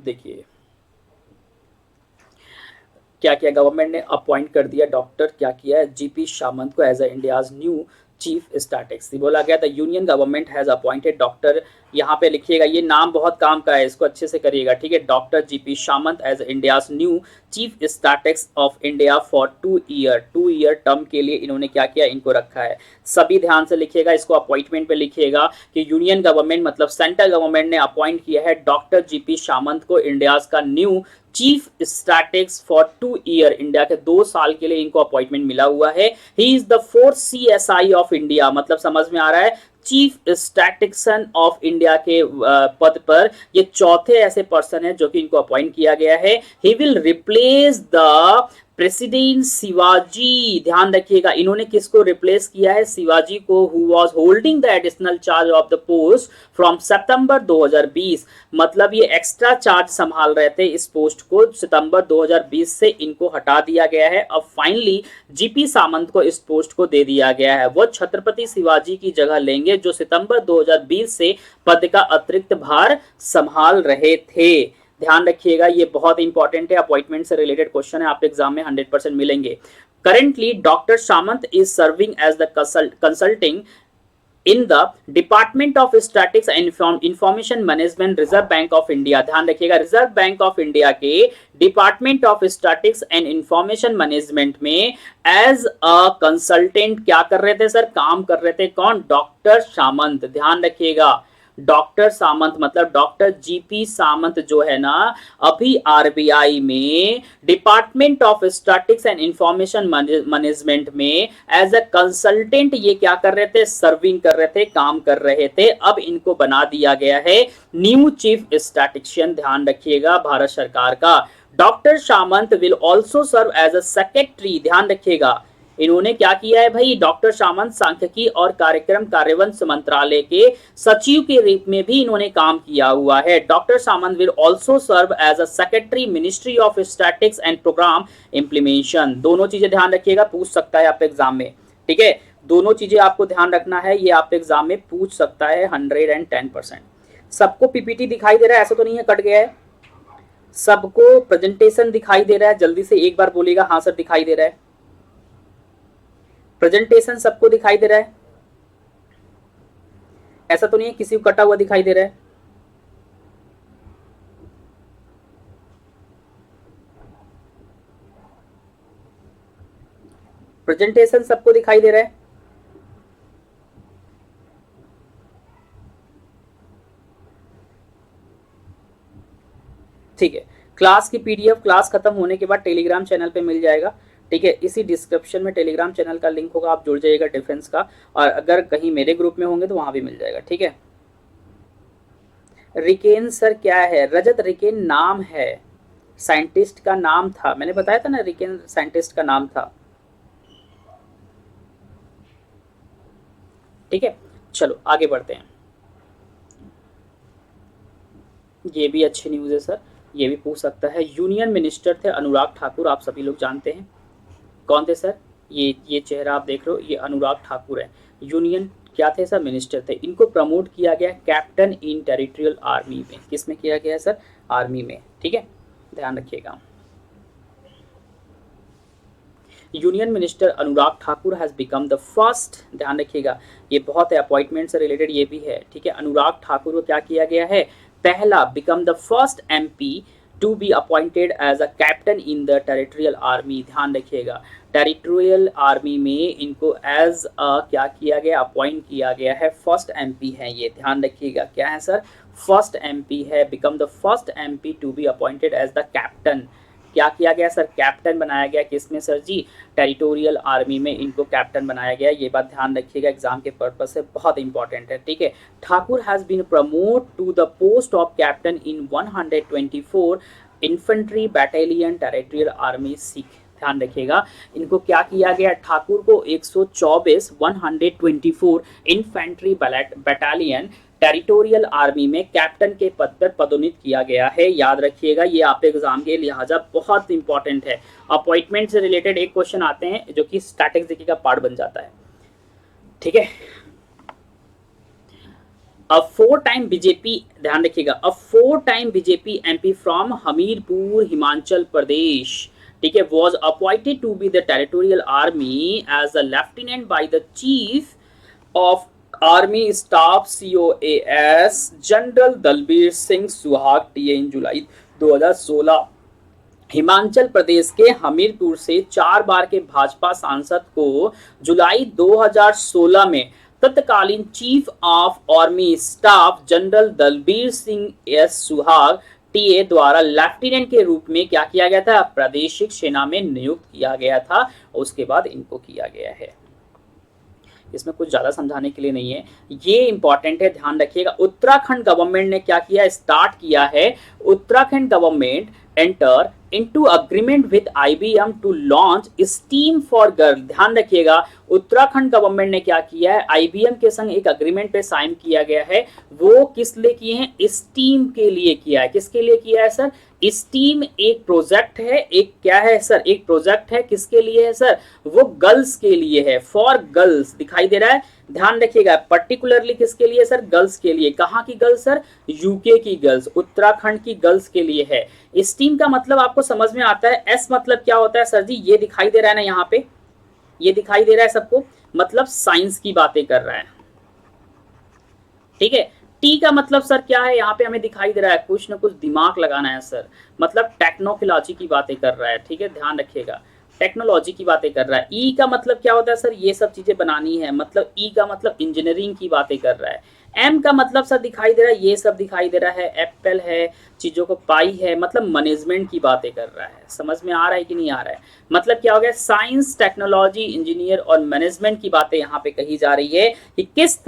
देखिए क्या किया गवर्नमेंट ने? अपॉइंट कर दिया डॉक्टर, क्या किया है? जीपी सामंत को as India's new chief statics. बोला गया था union government has appointed doctor, यहाँ पे लिखिएगा, ये नाम बहुत काम का है, इसको अच्छे से करिएगा, ठीक है। Doctor G P Samant as India's new chief statics of India for 2 year term के लिए इन्होंने क्या किया? इनको रखा है। सभी ध्यान से लिखिएगा, इसको अपॉइंटमेंट पे लिखिएगा कि यूनियन गवर्नमेंट मतलब सेंट्रल गवर्नमेंट ने अपॉइंट किया है डॉक्टर जीपी सामंत को इंडियाज का new chief statics for 2 year. India के 2 साल के लिए इनको अपॉइंटमेंट मिला हुआ है। He is the 4th CSI of India, मतलब समझ में आ रहा है, चीफ स्टैटिक्सन ऑफ इंडिया के पद पर ये चौथे ऐसे पर्सन है जो कि इनको अपॉइंट किया गया है। He will replace the president Shivaji. ध्यान रखिएगा, इन्होंने किसको रिप्लेस किया है? शिवाजी को, who was holding the additional charge of the post from September 2020। मतलब ये एक्स्ट्रा चार्ज संभाल रहे थे इस पोस्ट को, सितंबर 2020 से इनको हटा दिया गया है। अब फाइनली जीपी सामंत को इस पोस्ट को दे दिया गया है। वो छत्रपति शिवाजी की जगह लेंगे जो सितंबर 2020 से पद का अतिरिक्त भार संभाल रहे थे। ध्यान रखिएगा, ये बहुत इंपॉर्टेंट है, अपॉइंटमेंट से रिलेटेड क्वेश्चन है, आपके एग्जाम में 100% मिलेंगे। Currently doctor Samant is serving as the consulting in the department of statics and information management, reserve bank of India. ध्यान रखिएगा, रिजर्व बैंक ऑफ इंडिया के department of statics and information management में as a consultant क्या कर रहे थे sir? काम कर रहे थे। कौन? डॉक्टर सामंत। ध्यान रखिएगा, डॉक्टर सामंत मतलब डॉक्टर जीपी सामंत जो है ना, अभी आरबीआई में department of statistics and information management में एज अ कंसल्टेंट ये क्या कर रहे थे, सर्विंग कर रहे थे, काम कर रहे थे। अब इनको बना दिया गया है न्यू चीफ स्टैटिस्टिशियन, ध्यान रखिएगा, भारत सरकार का। Doctor Samant will also serve as a secretary, ध्यान रखिएगा, इन्होंने क्या किया है भाई, डॉक्टर सामंत सांख्यिकी और कार्यक्रम कार्यान्वयन मंत्रालय के सचिव के रूप में भी इन्होंने काम किया हुआ है। Doctor Samant will also serve as a secretary ministry of statistics and program implementation. दोनों चीजें ध्यान रखिएगा, पूछ सकता है आप एग्जाम में, ठीक है, दोनों चीजें आपको ध्यान रखना है, ये आप एग्जाम में पूछ सकता है 110%। सबको पीपीटी दिखाई दे रहा है, ऐसा तो नहीं है कट गया है, सबको प्रेजेंटेशन दिखाई दे रहा है, जल्दी से एक बार बोलिएगा हाँ सर दिखाई दे रहा है। प्रेजेंटेशन सबको दिखाई दे रहा है, ऐसा तो नहीं है किसी को कटा हुआ दिखाई दे रहा है। प्रेजेंटेशन सबको दिखाई दे रहा है, ठीक है। क्लास की पीडीएफ क्लास खत्म होने के बाद टेलीग्राम चैनल पे मिल जाएगा, ठीक है, इसी डिस्क्रिप्शन में टेलीग्राम चैनल का लिंक होगा, आप जुड़ जाइएगा डिफेंस का, और अगर कहीं मेरे ग्रुप में होंगे तो वहां भी मिल जाएगा, ठीक है। रिकेन सर क्या है, रजत रिकेन नाम है, साइंटिस्ट का नाम था, मैंने बताया था ना रिकेन साइंटिस्ट का नाम था, ठीक है। चलो आगे बढ़ते हैं, ये भी अच्छी न्यूज़ है सर, ये भी पूछ सकता है। यूनियन मिनिस्टर थे अनुराग ठाकुर, आप सभी लोग जानते हैं कौन थे सर, ये चेहरा आप देख रहे हो, ये अनुराग ठाकुर है। यूनियन क्या थे सर, मिनिस्टर थे। इनको प्रमोट किया गया कैप्टन इन टेरिटोरियल आर्मी में, किस में किया गया है सर, आर्मी में, ठीक है, ध्यान रखिएगा। Union minister Anurag Thakur has become the first, ध्यान रखिएगा, ये बहुत है, अपॉइंटमेंट से रिलेटेड ये भी है, ठीक है। अनुराग ठाकुर को क्या किया गया है, पहला, become the first MP to be appointed as a captain in the territorial army, ध्यान रखिएगा, टेरिटोरियल आर्मी में इनको एज अ क्या किया गया, अपॉइंट किया गया है, फर्स्ट एमपी है ये, ध्यान रखिएगा, क्या है सर, फर्स्ट एमपी है, become the first MP to be appointed as the captain, क्या किया गया सर, कैप्टन बनाया गया, किसमें सर जी, टेरिटोरियल आर्मी में इनको कैप्टन बनाया गया, ये बात ध्यान रखिएगा, एग्जाम के पर्पज से बहुत इंपॉर्टेंट है, ठीक है। Thakur has been promote to the post of captain in 124 infantry battalion territorial army Sikh, ध्यान रखिएगा, इनको क्या किया गया, ठाकुर को 124 इन्फेंट्री बैटालियन टेरिटोरियल आर्मी में कैप्टन के पद पर पदोन्नत किया गया है, याद रखिएगा, ये आप एग्जाम के लिहाजा बहुत इंपॉर्टेंट है। अपॉइंटमेंट से रिलेटेड एक क्वेश्चन आते हैं जो कि स्टैटिस्टिक्स का पार्ट बन जाता है, ठीक है। अ 4 टाइम बीजेपी, ध्यान रखिएगा, a 4 time BJP MP from Hamirpur Himachal Pradesh, ठीक है, was appointed to be the territorial army as a lieutenant by the chief of army staff COAS general Dalbir Singh Suhag TA इन जुलाई 2016। हिमाचल प्रदेश के हमीरपुर से 4 बार के भाजपा सांसद को जुलाई 2016 में तत्कालीन chief of army staff general Dalbir Singh S सुहाग टीए द्वारा लेफ्टिनेंट के रूप में क्या किया गया था, प्रादेशिक सेना में नियुक्त किया गया था, उसके बाद इनको किया गया है। इसमें कुछ ज्यादा समझाने के लिए नहीं है, ये इंपॉर्टेंट है, ध्यान रखिएगा। उत्तराखंड गवर्नमेंट ने क्या किया, स्टार्ट किया है, Uttarakhand government enter into agreement with IBM to launch STEM for girl, ध्यान रखिएगा, उत्तराखंड गवर्नमेंट ने क्या किया है, IBM के संग एक अग्रीमेंट पे साइन किया गया है, वो किस लिए किए हैं, स्टीम के लिए किया है, किसके लिए किया है सर, स्टीम एक प्रोजेक्ट है, एक क्या है सर, एक प्रोजेक्ट है, किसके लिए है सर, वो गर्ल्स के लिए है, फॉर गर्ल्स, दिखाई दे रहा है, ध्यान रखिएगा, पर्टिकुलरली किसके लिए सर, गर्ल्स के लिए, कहाँ की गर्ल्स सर, यूके की गर्ल्स, उत्तराखंड की गर्ल्स के लिए है। स्टीम का मतलब आपको समझ में आता है, एस मतलब क्या होता है सर जी, ये दिखाई दे रहा है ना यहाँ पे, ये दिखाई दे रहा है सबको, मतलब साइंस की बातें कर रहा है, ठीक है। टी का मतलब सर क्या है, यहाँ पे हमें दिखाई दे रहा है, कुछ ना कुछ दिमाग लगाना है सर, मतलब टेक्नोलॉजी की बातें कर रहा है, ठीक है, ध्यान रखिएगा, टेक्नोलॉजी की बातें कर रहा है। ई का मतलब क्या होता है सर, ये सब चीजें बनानी है, मतलब ई का मतलब इंजीनियरिंग की बातें कर रहा है। एम का मतलब सर दिखाई दे रहा है, ये सब दिखाई दे रहा है, एप्पल है, चीजों को पाई है, मतलब मैनेजमेंट की बातें कर रहा है। समझ में आ रहा है कि नहीं आ रहा है? मतलब क्या हो गया, साइंस, टेक्नोलॉजी, इंजीनियर और मैनेजमेंट की बातें यहाँ पे कही जा रही है कि किस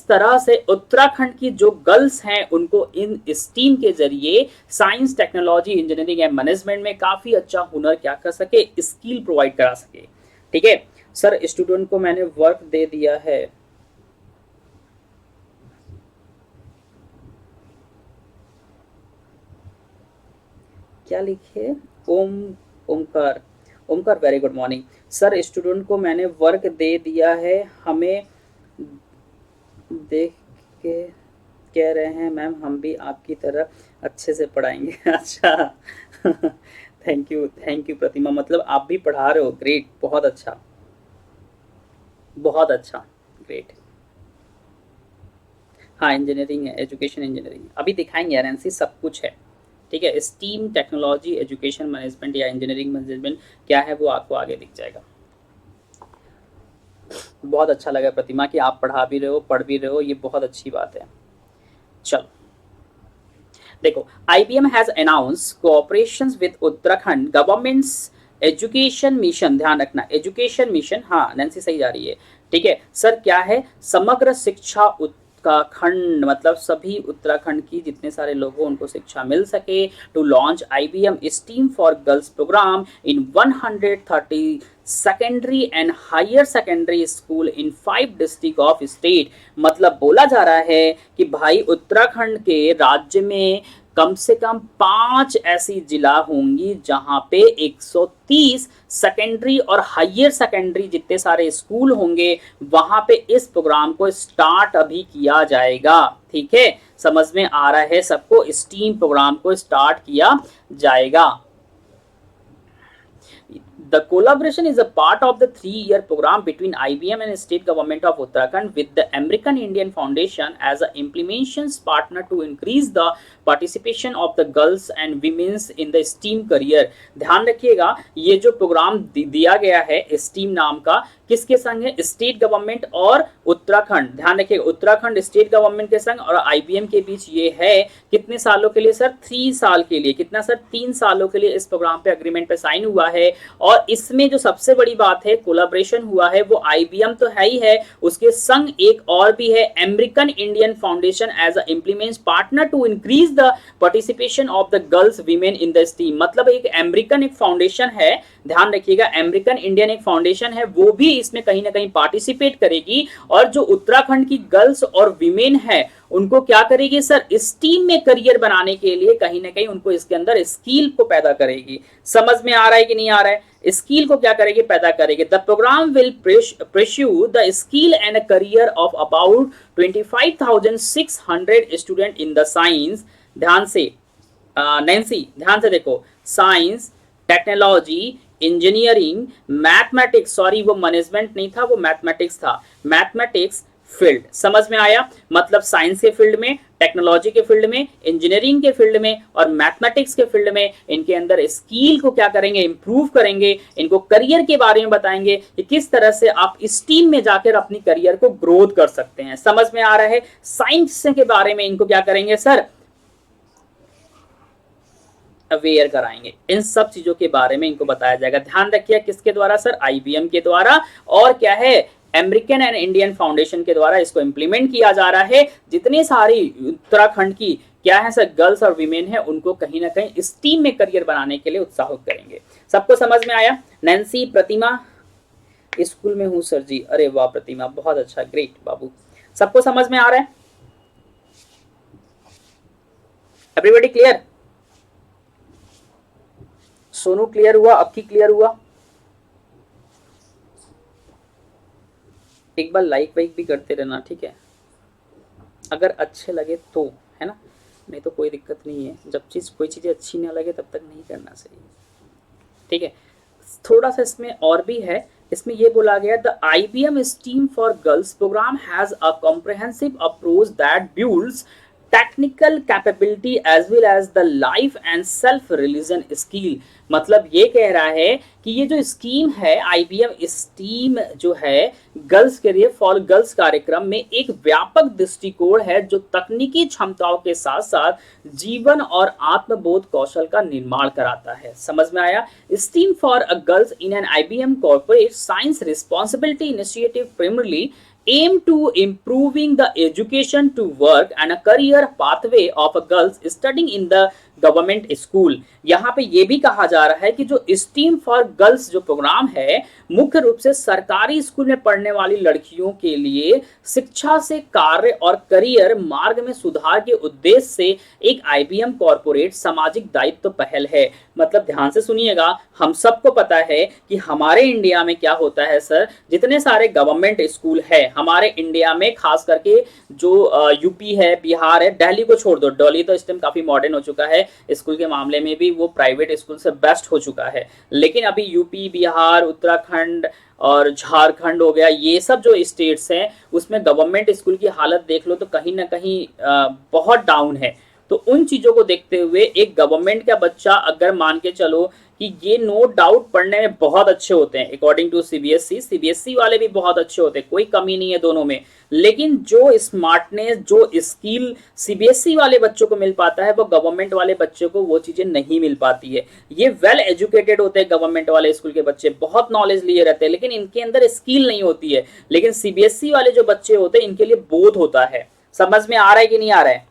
तरह से उत्तराखंड की जो गर्ल्स हैं उनको इन स्टीम के जरिए science, technology, engineering and management में काफी अच्छा हुनर क्या कर सके, स्किल प्रोवाइड करा सके। ठीक है सर, स्टूडेंट को मैंने वर्क दे दिया है। क्या लिखे? Om Omkar, Omkar very good morning sir. Student को मैंने वर्क दे दिया है, हमें देख के कह रहे हैं मैम हम भी आपकी तरह अच्छे से पढ़ाएंगे। अच्छा। थैंक यू प्रतिमा, मतलब आप भी पढ़ा रहे हो, ग्रेट, बहुत अच्छा, बहुत अच्छा, ग्रेट। हाँ इंजीनियरिंग है, एजुकेशन इंजीनियरिंग, अभी दिखाएंगे एनएनसी सब कुछ है। ठीक है, स्टीम, टेक्नोलॉजी, एजुकेशन मैनेजमेंट या इंजीनियरिंग मैनेजमेंट क्या है वो आपको आगे दिख जाएगा। बहुत अच्छा लगा प्रतिमा कि आप पढ़ा भी रहे हो, पढ़ भी रहे हो, ये बहुत अच्छी बात है। चलो देखो, IBM has announce cooperation with Uttarakhand governments education mission, ध्यान रखना एजुकेशन मिशन, हाँ नैन्सी सही जा रही है। ठीक है सर, क्या है, समग्र शिक्षा उत्तराखंड, मतलब सभी उत्तराखंड की जितने सारे लोग हो उनको शिक्षा मिल सके, to launch IBM STEM for girls program in 130 secondary and higher secondary school in 5 district of state. मतलब बोला जा रहा है कि भाई उत्तराखंड के राज्य में कम से कम 5 ऐसी जिला होंगी जहां पे 130 सेकेंडरी और हायर सेकेंडरी जितने सारे स्कूल होंगे, वहां पे इस प्रोग्राम को स्टार्ट अभी किया जाएगा। ठीक है, समझ में आ रहा है सबको, स्टीम प्रोग्राम को स्टार्ट किया जाएगा। The collaboration is a part of the 3-year program between IBM and state government of Uttarakhand with the American Indian Foundation as an implementation partner to increase the participation of the girls and women's in the STEAM career। ध्यान रखिएगा, ये जो programme दिया गया है STEAM नाम का, किसके संग है, स्टेट गवर्नमेंट और उत्तराखंड। ध्यान रखिएगा, उत्तराखंड स्टेट गवर्नमेंट के संग और IBM के बीच ये है। कितने सालों के लिए सर, 3 साल के लिए। कितना सर, 3 सालों के लिए इस प्रोग्राम पे अग्रीमेंट पे साइन हुआ है। और इसमें जो सबसे बड़ी बात है, कोलैबोरेशन हुआ है, वो IBM तो है ही है, उसके संग एक और भी है, American Indian foundation as a implement partner to increase the participation of the girls women in the STEM. मतलब एक अमेरिकन एक फाउंडेशन है, ध्यान रखिएगा, अमेरिकन इंडियन एक फाउंडेशन है, वो भी इसमें कहीं ना कहीं पार्टिसिपेट करेगी। और जो उत्तराखंड की गर्ल्स और विमेन है उनको क्या करेगी सर, स्टीम में करियर बनाने के लिए कहीं ना कहीं उनको इसके अंदर स्किल को पैदा करेगी। समझ में आ रहा है कि नहीं आ रहा है? स्किल को क्या करेगी, पैदा करेगी। The program will pursue the skill and career of about 25,600 student in the science. ध्यान से नैन्सी, ध्यान से देखो, science, technology, engineering, mathematics, sorry वो मैनेजमेंट नहीं था, वो मैथमेटिक्स था, मैथमेटिक्स फील्ड। समझ में आया? मतलब साइंस के फील्ड में, टेक्नोलॉजी के फील्ड में, इंजीनियरिंग के फील्ड में और मैथमेटिक्स के फील्ड में इनके अंदर स्किल को क्या करेंगे, इंप्रूव करेंगे, इनको करियर के बारे में बताएंगे कि किस तरह से आप स्टीम में जाकर अपनी करियर को ग्रोथ कर सकते हैं। समझ में आ रहा है? साइंस के बारे में इनको क्या करेंगे सर, अवेयर कराएंगे, इन सब चीजों के बारे में इनको बताया जाएगा। ध्यान रखिए, किसके द्वारा सर, IBM के द्वारा, और क्या है, अमेरिकन एंड इंडियन फाउंडेशन के द्वारा इसको इंप्लीमेंट किया जा रहा है। जितनी सारी उत्तराखंड की क्या है सर, गर्ल्स और विमेन है, उनको कहीं ना कहीं स्टीम में करियर बनाने के लिए उत्साहित करेंगे। सबको समझ में आया? नैन्सी, प्रतिमा, स्कूल में हूँ सर जी। अरे वाह प्रतिमा, बहुत अच्छा, ग्रेट बाबू। सबको समझ में आ रहा है? Everybody clear? सोनू क्लियर हुआ? अक्की क्लियर हुआ? एक बार लाइक वाइक भी करते रहना, ठीक है, अगर अच्छे लगे तो, है ना, नहीं तो कोई दिक्कत नहीं है। जब कोई चीज़ें अच्छी ना लगे तब तक नहीं करना चाहिए, ठीक है। थोड़ा सा इसमें और भी है, इसमें ये बोला गया, the IBM STEM for girls program has a comprehensive approach that builds technical capability as well as the life and self realization skill। मतलब ये कह रहा है कि ये जो स्कीम है आईबीएम स्टीम जो है गर्ल्स के लिए फॉर गर्ल्स कार्यक्रम में एक व्यापक दृष्टिकोण है जो तकनीकी क्षमताओं के साथ साथ जीवन और आत्मबोध कौशल का निर्माण कराता है। समझ में आया? Steam for a girls in an IBM corporate science responsibility initiative primarily aim to improving the education to work and a career pathway of a girls studying in the government school. यहाँ पे ये भी कहा जा रहा है कि जो स्टीम फॉर गर्ल्स जो प्रोग्राम है मुख्य रूप से सरकारी स्कूल में पढ़ने वाली लड़कियों के लिए शिक्षा से कार्य और करियर मार्ग में सुधार के उद्देश्य से एक आईबीएम कॉर्पोरेट सामाजिक दायित्व पहल है। मतलब ध्यान से सुनिएगा, हम सबको पता है कि हमारे इंडिया में क्या होता है सर, जितने सारे गवर्नमेंट स्कूल है हमारे इंडिया में, खास करके जो यूपी है, बिहार है, दिल्ली को छोड़ दो, दिल्ली तो इस टाइम काफी मॉडर्न हो चुका है स्कूल के मामले में भी, वो प्राइवेट स्कूल से बेस्ट हो चुका है। लेकिन अभी यूपी, बिहार, उत्तराखंड और झारखंड हो गया, ये सब जो स्टेट्स हैं उसमें गवर्नमेंट स्कूल की हालत देख लो तो कहीं ना कहीं बहुत डाउन है। तो उन चीजों को देखते हुए एक गवर्नमेंट का बच्चा अगर मान के चलो कि ये नो डाउट पढ़ने में बहुत अच्छे होते हैं अकॉर्डिंग टू सीबीएसई वाले भी बहुत अच्छे होते हैं, कोई कमी नहीं है दोनों में, लेकिन जो स्मार्टनेस, जो स्किल सीबीएसई वाले बच्चों को मिल पाता है वो गवर्नमेंट वाले बच्चों को वो चीजें नहीं मिल पाती है। ये वेल एजुकेटेड होते हैं गवर्नमेंट वाले स्कूल के बच्चे, बहुत नॉलेज लिए रहते हैं, लेकिन इनके अंदर स्किल नहीं होती है। लेकिन सीबीएसई वाले जो बच्चे होते हैं इनके लिए बोध होता है। समझ में आ रहा है कि नहीं आ रहा है?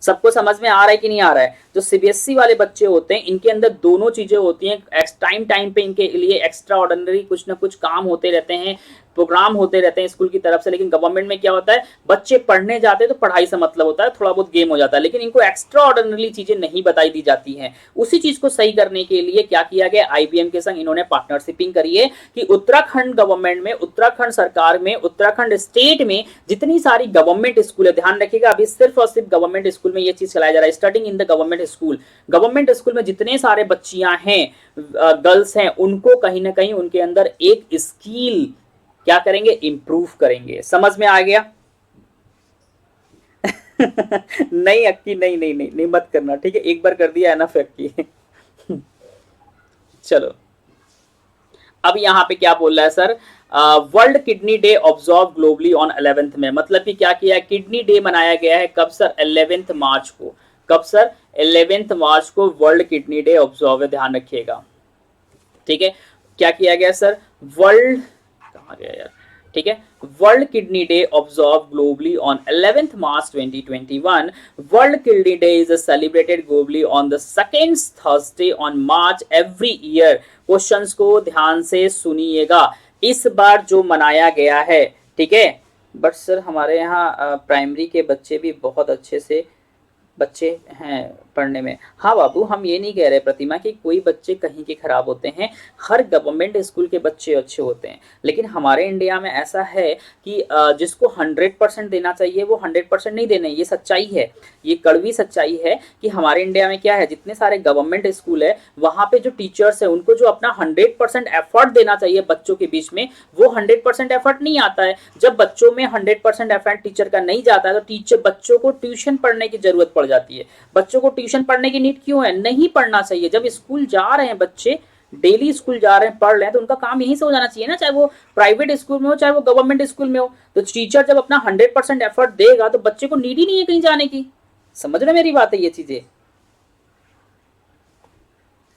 सबको समझ में आ रहा है कि नहीं आ रहा है? जो सीबीएसई वाले बच्चे होते हैं इनके अंदर दोनों चीजें होती हैं, टाइम पे इनके लिए एक्स्ट्रा ऑर्डिनरी कुछ ना कुछ काम होते रहते हैं, प्रोग्राम होते रहते हैं स्कूल की तरफ से। लेकिन गवर्नमेंट में क्या होता है, बच्चे पढ़ने जाते हैं तो पढ़ाई से मतलब होता है, थोड़ा बहुत गेम हो जाता है, लेकिन इनको एक्स्ट्रा ऑर्डिनरी चीजें नहीं बताई दी जाती हैं। उसी चीज को सही करने के लिए क्या किया गया, आईबीएम के संग इन्होंने पार्टनरशिपिंग करी है कि उत्तराखंड गवर्नमेंट में, उत्तराखंड सरकार में, उत्तराखंड स्टेट में जितनी सारी गवर्नमेंट स्कूल है, ध्यान रखिएगा अभी सिर्फ और सिर्फ गवर्नमेंट स्कूल में ये चीज चलाया जा रहा है, studying in the government school. Government school में जितने सारे बच्चियां हैं, गर्ल्स हैं, उनको कहीं ना कहीं उनके अंदर एक स्किल क्या करेंगे, इंप्रूव करेंगे। समझ में आ गया? नहीं अक्की, नहीं नहीं नहीं नहीं मत करना, ठीक है, एक बार कर दिया है ना अक्की। चलो अब यहां पे क्या बोल रहा है sir, world kidney day observe globally on 11th में, मतलब कि क्या किया, किडनी डे मनाया गया है कब सर, 11th मार्च को। कब सर, 11th मार्च को वर्ल्ड किडनी डे ऑब्जर्व है, ध्यान रखिएगा, ठीक है। क्या किया गया सर, वर्ल्ड, कहां गया यार, ठीक है, world kidney day observe globally on 11th March 2021। World kidney day is celebrated globally on the second Thursday on March every year. Questions को ध्यान से सुनिएगा, इस बार जो मनाया गया है, ठीक है, बट सर हमारे यहाँ प्राइमरी के बच्चे भी बहुत अच्छे से बच्चे हैं पढ़ने में। हाँ बाबू, हम ये नहीं कह रहे प्रतिमा कि कोई बच्चे कहीं के खराब होते हैं, हर गवर्नमेंट स्कूल के बच्चे अच्छे होते हैं, लेकिन हमारे इंडिया में ऐसा है कि जिसको 100% देना चाहिए वो 100% नहीं देने, ये सच्चाई है, ये कड़वी सच्चाई है कि हमारे इंडिया में क्या है, जितने सारे गवर्नमेंट स्कूल है वहाँ पे जो टीचर्स है उनको जो अपना 100% एफर्ट देना चाहिए बच्चों के बीच में, वो 100% एफर्ट नहीं आता है। जब बच्चों में 100% एफर्ट टीचर का नहीं जाता है तो टीचर, बच्चों को ट्यूशन पढ़ने की जरूरत पड़ जाती है। बच्चों को ट्यूशन पढ़ने की नीड क्यों है, नहीं पढ़ना चाहिए। जब स्कूल जा रहे हैं बच्चे, डेली स्कूल जा रहे हैं, पढ़ रहे हैं, तो उनका काम यहीं से हो जाना चाहिए ना, चाहे वो प्राइवेट स्कूल में हो चाहे वो गवर्नमेंट स्कूल में हो। तो टीचर जब अपना 100% एफर्ट देगा तो बच्चे को नीड ही नहीं है कहीं जाने की। समझ रहे मेरी बात है, ये चीजें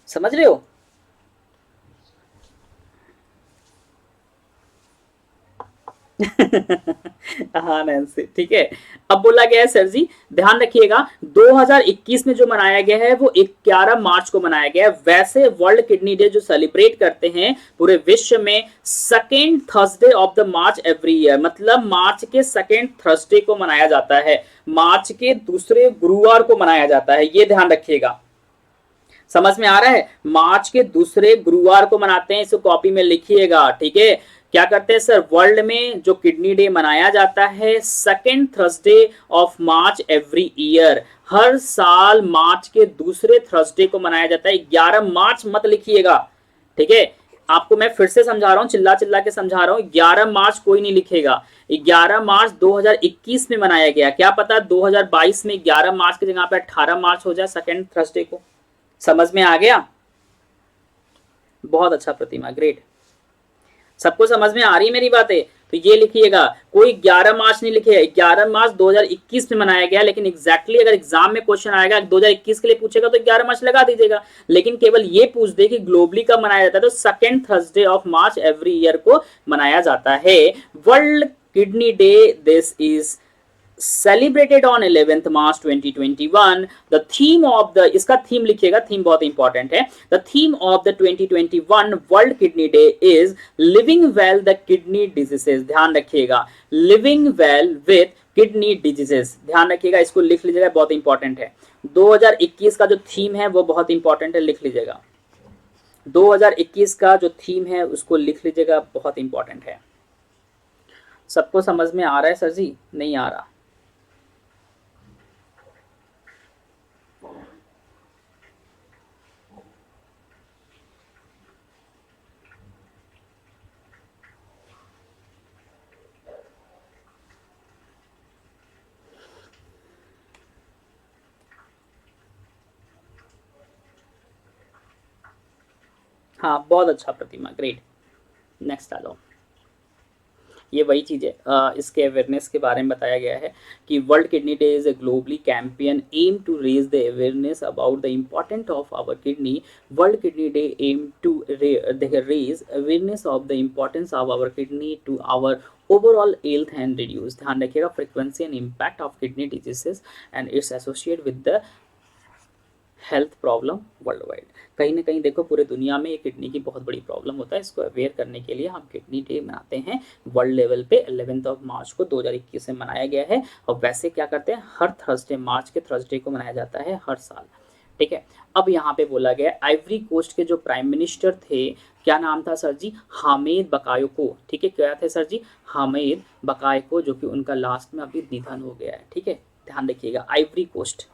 समझ रहे हो? हाँ नैन्सी, ठीक है। अब बोला गया है सर जी ध्यान रखिएगा, 2021 में जो मनाया गया है वो 11 मार्च को मनाया गया है। वैसे वर्ल्ड किडनी डे जो सेलिब्रेट करते हैं पूरे विश्व में second Thursday of the March every year, मतलब मार्च के सेकेंड थर्सडे को मनाया जाता है, मार्च के दूसरे गुरुवार को मनाया जाता है, ये ध्यान रखिएगा। समझ में आ रहा है, मार्च के दूसरे गुरुवार को मनाते हैं, इसको कॉपी में लिखिएगा, ठीक है। क्या करते हैं सर, वर्ल्ड में जो किडनी डे मनाया जाता है second Thursday of March every year, हर साल मार्च के दूसरे थर्सडे को मनाया जाता है। 11 मार्च मत लिखिएगा, ठीक है, आपको मैं फिर से समझा रहा हूं, चिल्ला चिल्ला के समझा रहा हूं, 11 मार्च कोई नहीं लिखेगा। 11 मार्च 2021 में मनाया गया, क्या पता 2022 में 11 मार्च की जगह पे 18 मार्च हो जाए सेकेंड थर्सडे को। समझ में आ गया? बहुत अच्छा प्रतिमा, ग्रेट। सबको समझ में आ रही है मेरी बातें? तो ये लिखिएगा, कोई 11 मार्च नहीं लिखे, 11 मार्च 2021 में मनाया गया, लेकिन एग्जैक्टली अगर एग्जाम में क्वेश्चन आएगा 2021 के लिए पूछेगा तो 11 मार्च लगा दीजिएगा। लेकिन केवल ये पूछ दे कि ग्लोबली कब मनाया जाता है, तो second Thursday of March every year को मनाया जाता है। World kidney day this is celebrated on 11th March 2021. The theme of the, इसका थीम लिखिएगा, थीम बहुत इंपॉर्टेंट है। The theme of the 2021 World Kidney Day is living well the kidney diseases। ध्यान रखिएगा, living well with kidney diseases, ध्यान रखिएगा, इसको लिख लीजिएगा, बहुत इंपॉर्टेंट है। 2021 का जो थीम है वो बहुत इंपॉर्टेंट है, लिख लीजिएगा। 2021 का जो थीम है उसको लिख लीजिएगा, बहुत इंपॉर्टेंट है। सबको समझ में आ रहा है सर जी? नहीं आ रहा? हाँ, बहुत अच्छा प्रतिमा, ग्रेट। नेक्स्ट आ जाओ। ये वही चीज़ है, इसके अवेयरनेस के बारे में बताया गया है कि world kidney day is a globally campaign aim to raise the awareness about the important of our kidney. World kidney day aim to raise awareness of the importance of our kidney to our overall health and reduce. ध्यान रखिएगा, frequency and impact of kidney diseases and its associate with the health problem world wide. कहीं ना कहीं देखो पूरे दुनिया में ये किडनी की बहुत बड़ी प्रॉब्लम होता है, इसको अवेयर करने के लिए हम किडनी डे मनाते हैं वर्ल्ड लेवल पे। 11 मार्च को 2021 में मनाया गया है। और वैसे क्या करते हैं, हर थर्सडे, मार्च के थर्सडे को मनाया जाता है हर साल, ठीक है। अब यहाँ पे बोला गया आइवरी कोस्ट के जो प्राइम मिनिस्टर थे, क्या नाम था सर जी? हामिद बकायोको, ठीक है। क्या थे सर जी? हामिद बकायोको, जो कि उनका लास्ट में अभी निधन हो गया है, ठीक है। ध्यान रखिएगा, आइवरी कोस्ट,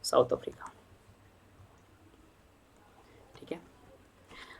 साउथ अफ्रीका,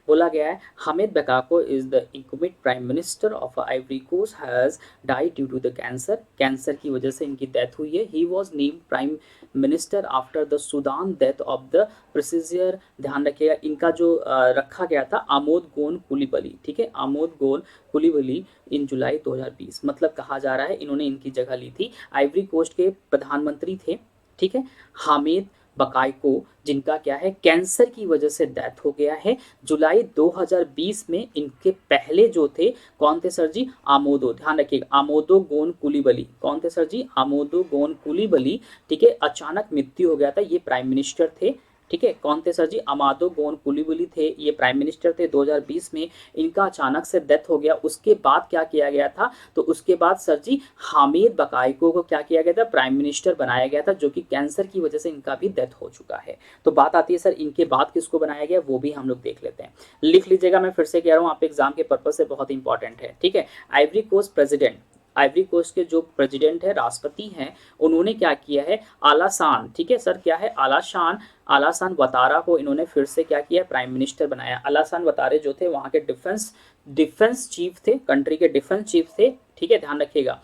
बोला गया है Hamed Bakayoko is the incoming prime minister of Ivory Coast has died due to the cancer. Cancer की वजह से इनकी डेथ हुई है। He was named prime minister after the sudden death of the procedure. ध्यान रखिएगा, इनका जो रखा गया था आमोद गोन कुलीबली, ठीक है, आमोद गोन कुलीबली इन जुलाई 2020। मतलब कहा जा रहा है इन्होंने इनकी जगह ली थी। आइवरी कोस्ट के प्रधानमंत्री थे, ठीक है, हामिद बकायको, जिनका क्या है कैंसर की वजह से डेथ हो गया है जुलाई 2020 में। इनके पहले जो थे कौन थे सर जी? आमोदो, ध्यान रखिएगा, आमोदो गोन कुलीबली। कौन थे सर जी? आमोदो गोन कुलीबली, ठीक है। अचानक मृत्यु हो गया था, ये प्राइम मिनिस्टर थे, ठीक है। कौन थे सर जी? आमादो गोन कुलीबली थे, ये प्राइम मिनिस्टर थे 2020 में। इनका अचानक से डेथ हो गया। उसके बाद क्या किया गया था? तो उसके बाद सर जी हामिद बकायको को क्या किया गया था? प्राइम मिनिस्टर बनाया गया था, जो कि कैंसर की वजह से इनका भी डेथ हो चुका है। तो बात आती है सर इनके बाद किसको बनाया गया, वो भी हम लोग देख लेते हैं। लिख लीजिएगा, मैं फिर से कह रहा हूँ, आप एग्जाम के पर्पज से बहुत इंपॉर्टेंट है, ठीक है। Ivory Coast president, Ivory Coast के जो प्रेसिडेंट है, राष्ट्रपति हैं, उन्होंने क्या किया है? आलासान, ठीक है सर, क्या है? आलासान वतारा को इन्होंने फिर से क्या किया? प्राइम मिनिस्टर बनाया। आलासान वतारे जो थे वहां के डिफेंस चीफ थे, कंट्री के डिफेंस चीफ थे, ठीक है, ध्यान रखिएगा।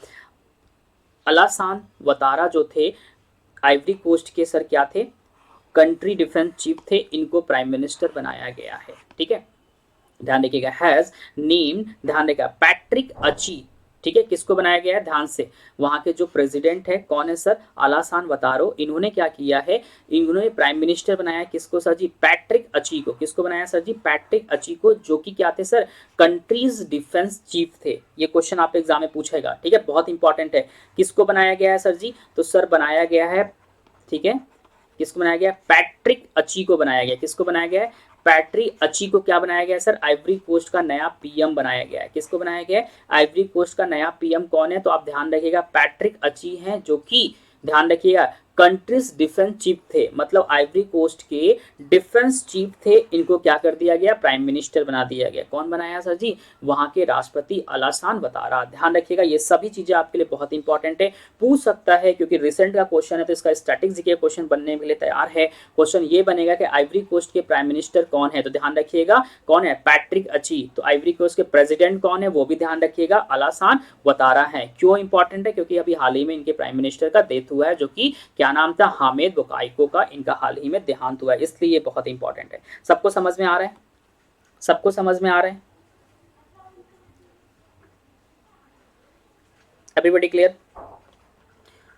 आलासान वतारा जो थे आइवरी कोस्ट के सर क्या थे? कंट्री डिफेंस चीफ थे। इनको प्राइम मिनिस्टर बनाया गया है, ठीक है, ध्यान रखिएगा। हैज नेम्ड, ध्यान रखिएगा, पैट्रिक अची, ठीक है। किसको बनाया गया है? ध्यान से, वहां के जो प्रेसिडेंट है कौन है सर? आलासान वतारो। इन्होंने क्या किया है? इन्होंने प्राइम मिनिस्टर बनाया किसको सर जी? पैट्रिक अची को। किसको बनाया सर जी? पैट्रिक अची को, जो कि क्या थे सर? कंट्रीज डिफेंस चीफ थे। ये क्वेश्चन आप एग्जाम में पूछेगा, ठीक है, बहुत इंपॉर्टेंट है। किसको बनाया गया है सर जी? तो सर बनाया गया है, ठीक है, किसको बनाया गया? पैट्रिक अची को बनाया गया। किसको बनाया गया है? पैट्रिक अची को क्या बनाया गया सर? आइवरी कोस्ट का नया पीएम बनाया गया है। किसको बनाया गया है? आइवरी कोस्ट का नया पीएम कौन है? तो आप ध्यान रखिएगा, पैट्रिक अची हैं, जो कि ध्यान रखिएगा कंट्रीज डिफेंस चीफ थे, मतलब आइवरी कोस्ट के डिफेंस चीफ थे। इनको क्या कर दिया गया? प्राइम मिनिस्टर बना दिया गया। कौन बनाया सर जी? वहां के राष्ट्रपति आलासान वतारा। ध्यान रखिएगा, ये सभी चीजें आपके लिए बहुत इंपॉर्टेंट है, पूछ सकता है, क्योंकि रिसेंट का क्वेश्चन है, तो इसका स्टैटिक जीके क्वेश्चन बनने के लिए तैयार है। क्वेश्चन ये बनेगा कि आइवरी कोस्ट के प्राइम मिनिस्टर कौन है, तो ध्यान रखिएगा कौन है? पैट्रिक अची। तो आइवरी कोस्ट के प्रेसिडेंट कौन है, वो भी ध्यान रखिएगा, आलासान वतारा है। क्यों इंपॉर्टेंट है? क्योंकि अभी हाल ही में इनके प्राइम मिनिस्टर का डेथ हुआ है, जो कि क्या नाम था? हामिद बकायको का। इनका हाल ही में देहांत हुआ है, इसलिए ये बहुत इंपॉर्टेंट है। सबको समझ में आ रहा है? सबको समझ में आ रहा है? Everybody clear?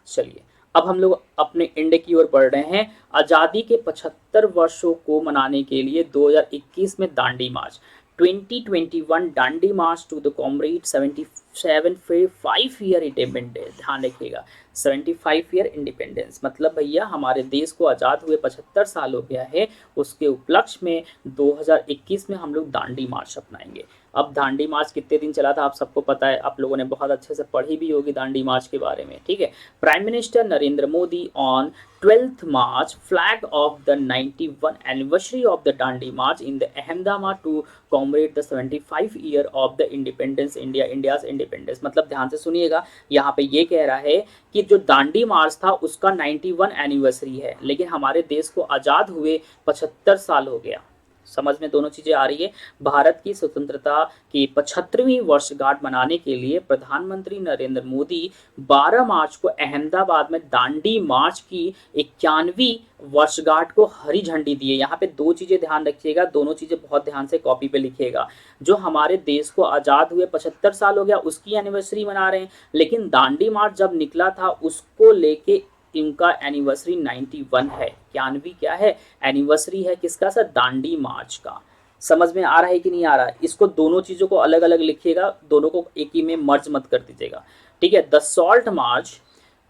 चलिए अब हम लोग अपने इंडिया की ओर बढ़ रहे हैं। आज़ादी के 75 वर्षों को मनाने के लिए 2021 में दांडी मार्च, 2021 Dandi March two the comrade 75 year independence. ध्यान रखिएगा 75 ईयर इंडिपेंडेंस मतलब भैया हमारे देश को आज़ाद हुए 75 साल हो गया है। उसके उपलक्ष्य में 2021 में हम लोग दांडी मार्च अपनाएंगे। अब दांडी मार्च कितने दिन चला था आप सबको पता है, आप लोगों ने बहुत अच्छे से पढ़ी भी होगी दांडी मार्च के बारे में, ठीक है। Prime minister Narendra Modi on 12th March flag off the 91 anniversary of the Dandi March in the Ahmedabad to commemorate the 75 year of the independence India's independence। मतलब ध्यान से सुनिएगा, यहाँ पे ये कह रहा है कि जो दांडी मार्च था उसका 91 एनिवर्सरी है, लेकिन हमारे देश को आज़ाद हुए 75 साल हो गया। समझ में दोनों चीजें आ रही है। भारत की स्वतंत्रता की 75वीं वर्षगांठ मनाने के लिए प्रधानमंत्री नरेंद्र मोदी 12 मार्च को अहमदाबाद में दांडी मार्च की 91वीं वर्षगांठ को हरी झंडी दिए। यहाँ पे दो चीजें ध्यान रखिएगा, दोनों चीजें बहुत ध्यान से कॉपी पे लिखिएगा। जो हमारे देश को आजाद हुए 75 साल हो गया उसकी एनिवर्सरी मना रहे हैं, लेकिन दांडी मार्च जब निकला था उसको लेके इनका एनिवर्सरी 91 है। 91 क्या है? एनिवर्सरी है किसका सर? दांडी मार्च का। समझ में आ रहा है कि नहीं आ रहा है? इसको दोनों चीजों को अलग अलग लिखिएगा, दोनों को एक ही में मर्ज मत कर दीजिएगा, ठीक है। द सॉल्ट मार्च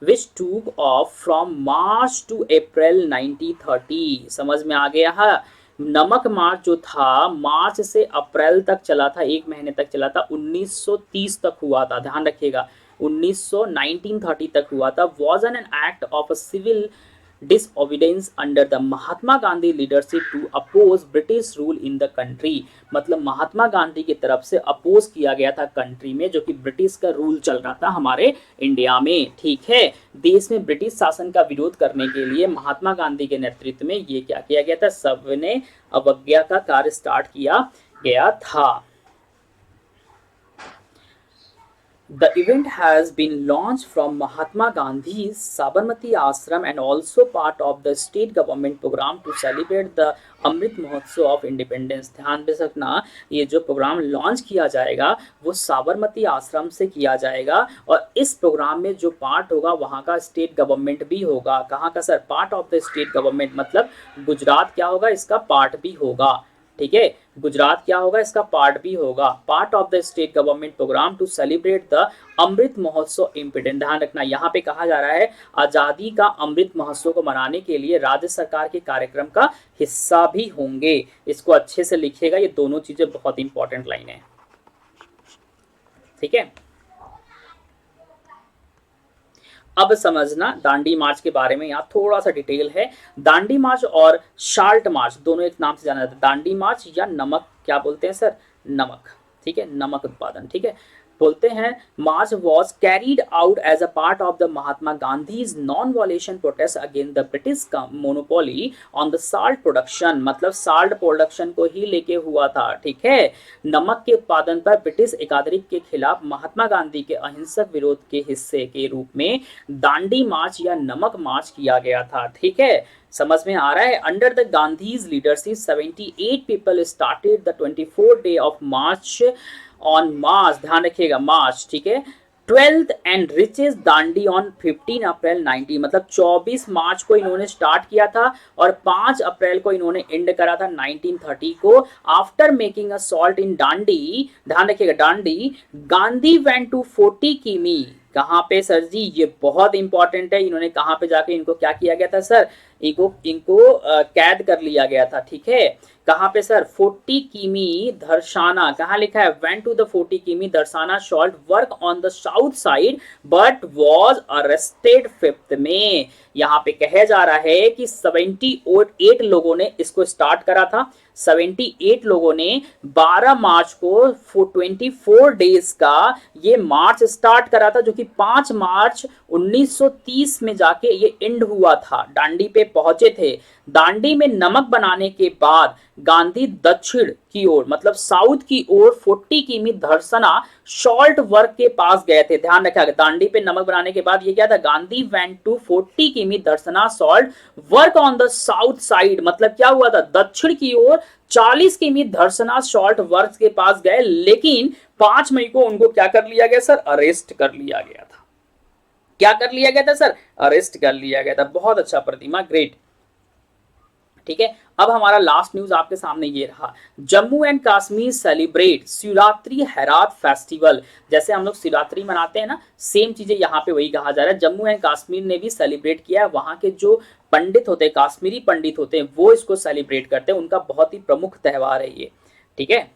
विच टूक ऑफ फ्रॉम मार्च टू अप्रैल 1930। समझ में आ गया है? नमक मार्च जो था मार्च से अप्रैल तक चला था, एक महीने तक चला था, 1930 तक हुआ था। ध्यान रखिएगा 1930 तक हुआ था। Was an act of civil disobedience under the Mahatma Gandhi leadership to oppose British rule in the country. मतलब महात्मा गांधी की तरफ से अपोज किया गया था कंट्री में, जो कि ब्रिटिश का रूल चल रहा था हमारे इंडिया में, ठीक है। देश में ब्रिटिश शासन का विरोध करने के लिए महात्मा गांधी के नेतृत्व में ये क्या किया गया था? सबने अवज्ञा का कार्य स्टार्ट किया गया था। The event has been launched from Mahatma Gandhi's Sabarmati Ashram and also part of the state government program to celebrate the Amrit Mahotsav of independence. ध्यान दे सकना ये जो प्रोग्राम लॉन्च किया जाएगा वो साबरमती आश्रम से किया जाएगा, और इस प्रोग्राम में जो पार्ट होगा वहाँ का स्टेट गवर्नमेंट भी होगा। कहाँ का sir? Part of the state government, मतलब गुजरात क्या होगा? इसका पार्ट भी होगा, ठीक है। गुजरात क्या होगा? इसका पार्ट भी होगा। Part of the state government programme to celebrate the Amrit Mahotsav independence. ध्यान रखना यहाँ पे कहा जा रहा है आजादी का अमृत महोत्सव को मनाने के लिए राज्य सरकार के कार्यक्रम का हिस्सा भी होंगे। इसको अच्छे से लिखिएगा, ये दोनों चीजें बहुत इंपॉर्टेंट लाइन है, ठीक है। अब समझना दांडी मार्च के बारे में, यहाँ थोड़ा सा डिटेल है। दांडी मार्च और शाल्ट मार्च दोनों एक नाम से जाना जाता है। दांडी मार्च या नमक क्या बोलते हैं सर? नमक, ठीक है, नमक उत्पादन, ठीक है, बोलते हैं। March was carried out as a part of the Mahatma Gandhi's non violation protest against the British monopoly on the salt production. मतलब साल्ट प्रोडक्शन को ही लेके हुआ था, ठीक है। नमक के उत्पादन पर ब्रिटिश एकाधिकार के खिलाफ महात्मा गांधी के अहिंसक विरोध के हिस्से के रूप में दांडी मार्च या नमक मार्च किया गया था, ठीक है। समझ में आ रहा है? Under the Gandhi's leadership 78 people started the 24 day of march on March. ध्यान रखिएगा मार्च, ठीक है। 12th and reaches Dandi on 15 April 90। मतलब 24 मार्च को इन्होंने स्टार्ट किया था और 5 अप्रैल को इन्होंने एंड करा था 1930 को। After making a salt in Dandi, ध्यान रखिएगा दांडी, गांधी वेंट टू 40 किमी। कहाँ पे सर जी? ये बहुत इंपॉर्टेंट है। इन्होंने कहाँ पे जाके इनको क्या किया गया था सर? इनको कैद कर लिया गया था, ठीक है। कहाँ पे सर? 40 किमी धरसाना। कहाँ लिखा है? वेंट टू द 40 किमी Dharasana salt work on the south side but was arrested 5th में। यहाँ पे कहा जा रहा है कि 78 लोगों ने इसको स्टार्ट करा था। 78 लोगों ने 12 मार्च को 24 डेज का ये मार्च स्टार्ट करा था, जो कि 5 मार्च 1930 में जाके ये एंड हुआ था। दांडी पे पहुंचे थे। दांडी में नमक बनाने के बाद गांधी दक्षिण की ओर मतलब साउथ की ओर 40 किमी धरसना सॉल्ट वर्क के पास गए थे। ध्यान रखा, दांडी पे नमक बनाने के बाद ये क्या था, गांधी वेंट टू 40 किमी Dharasana salt work on the south side, मतलब क्या हुआ था, दक्षिण की ओर 40 किमी धरसना सॉल्ट वर्क के पास गए, लेकिन 5 मई को उनको क्या कर लिया गया सर, अरेस्ट कर लिया गया था। क्या कर लिया गया था सर, अरेस्ट कर लिया गया था। बहुत अच्छा प्रतिमा, ग्रेट। ठीक है, अब हमारा लास्ट न्यूज आपके सामने ये रहा, Jammu and Kashmir celebrate Shivratri Herat festival. जैसे हम लोग शिवरात्रि मनाते हैं ना, सेम चीजें यहाँ पे वही कहा जा रहा है। जम्मू एंड कश्मीर ने भी सेलिब्रेट किया है, वहां के जो पंडित होते हैं, काश्मीरी पंडित होते हैं, वो इसको सेलिब्रेट करते हैं, उनका बहुत ही प्रमुख त्योहार है ये। ठीक है,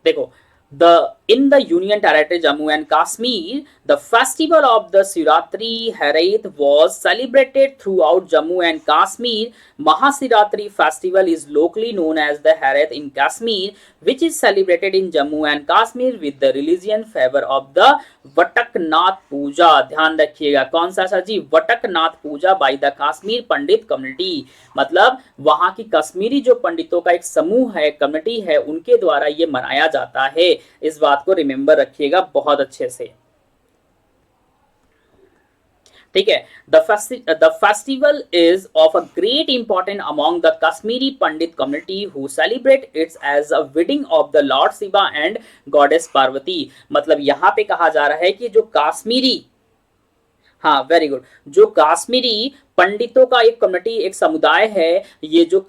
देखो, in the Union Territory Jammu and Kashmir, the festival of the Shivaratri Harith was celebrated throughout Jammu and Kashmir. Mahasivaratri festival is locally known as the Harith in Kashmir, which is celebrated in Jammu and Kashmir with the religion favor of the वटकनाथ पूजा। ध्यान रखिएगा, कौन सा sir ji, Vatuknath Puja by the Kashmir Pandit community, मतलब वहां की कश्मीरी जो पंडितों का एक समूह है, कम्युनिटी है, उनके द्वारा ये मनाया जाता है। इस बात को रिमेंबर रखिएगा बहुत अच्छे से। ठीक है, the festival is of a great importance among the Kashmiri Pandit community who celebrate it as a wedding of the Lord Shiva and Goddess Parvati। मतलब यहाँ पे कहा जा रहा है कि जो काश्मीरी, हाँ वेरी गुड, जो काश्मीरी पंडितों का एक कम्युनिटी, एक समुदाय है, ये जो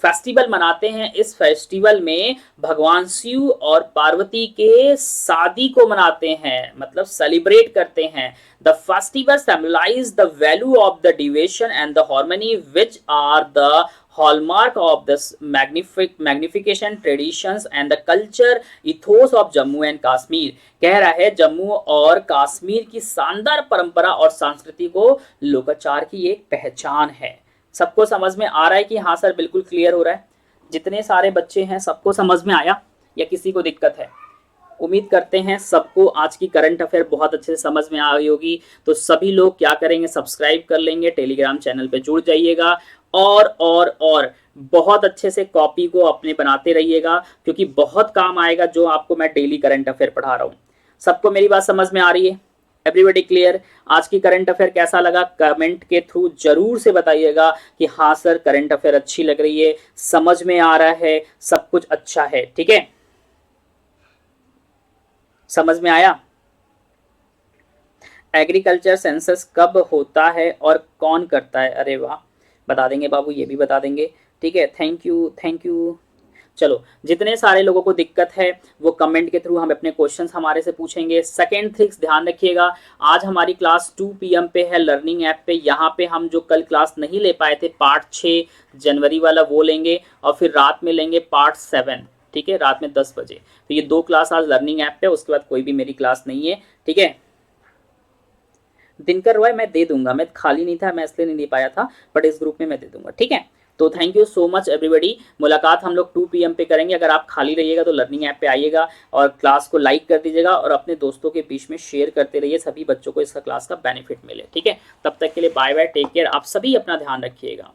फेस्टिवल मनाते हैं, इस फेस्टिवल में भगवान शिव और पार्वती के शादी को मनाते हैं, मतलब सेलिब्रेट करते हैं। The festival symbolize the value of the devotion and the harmony which are the hallmark of this magnification traditions and the culture ethos of Jammu and Kashmir। कह रहा है जम्मू और कश्मीर की शानदार परंपरा और संस्कृति को लोकाचार की एक पहचान है। सबको समझ में आ रहा है कि हाँ सर, बिल्कुल क्लियर हो रहा है? जितने सारे बच्चे हैं सबको समझ में आया या किसी को दिक्कत है? उम्मीद करते हैं सबको आज की करंट अफेयर बहुत अच्छे से समझ में आई होगी। तो सभी लोग क्या करेंगे, सब्सक्राइब कर लेंगे, टेलीग्राम चैनल पे जुड़ जाइएगा और बहुत अच्छे से कॉपी को अपने बनाते रहिएगा, क्योंकि बहुत काम आएगा जो आपको मैं डेली करंट अफेयर पढ़ा रहा हूँ। सबको मेरी बात समझ में आ रही है? Everybody clear? आज की करंट अफेयर कैसा लगा कमेंट के थ्रू जरूर से बताइएगा कि हाँ सर करंट अफेयर अच्छी लग रही है, समझ में आ रहा है, सब कुछ अच्छा है। ठीक है, समझ में आया? एग्रीकल्चर सेंसस कब होता है और कौन करता है? अरे वाह, बता देंगे बाबू, ये भी बता देंगे। ठीक है, थैंक यू। चलो, जितने सारे लोगों को दिक्कत है वो कमेंट के थ्रू हम अपने क्वेश्चंस हमारे से पूछेंगे। सेकंड थिंग्स ध्यान रखिएगा, आज हमारी क्लास 2 PM पे है लर्निंग ऐप पे। यहाँ पे हम जो कल क्लास नहीं ले पाए थे पार्ट 6 जनवरी वाला, वो लेंगे और फिर रात में लेंगे पार्ट 7। ठीक है, रात में 10 बजे। तो ये 2 क्लास आज लर्निंग ऐप पे, उसके बाद कोई भी मेरी क्लास नहीं है। ठीक है, दिनकर रॉय मैं दे दूंगा, मैं खाली नहीं था, मैं इसलिए नहीं दे पाया था, बट इस ग्रुप में मैं दे दूंगा। ठीक है, तो thank you so much everybody. मुलाकात हम लोग 2 PM पे करेंगे। अगर आप खाली रहिएगा तो लर्निंग ऐप पे आइएगा और क्लास को लाइक कर दीजिएगा और अपने दोस्तों के बीच में शेयर करते रहिए, सभी बच्चों को इसका क्लास का बेनिफिट मिले। ठीक है, तब तक के लिए बाय बाय, टेक केयर। आप सभी अपना ध्यान रखिएगा।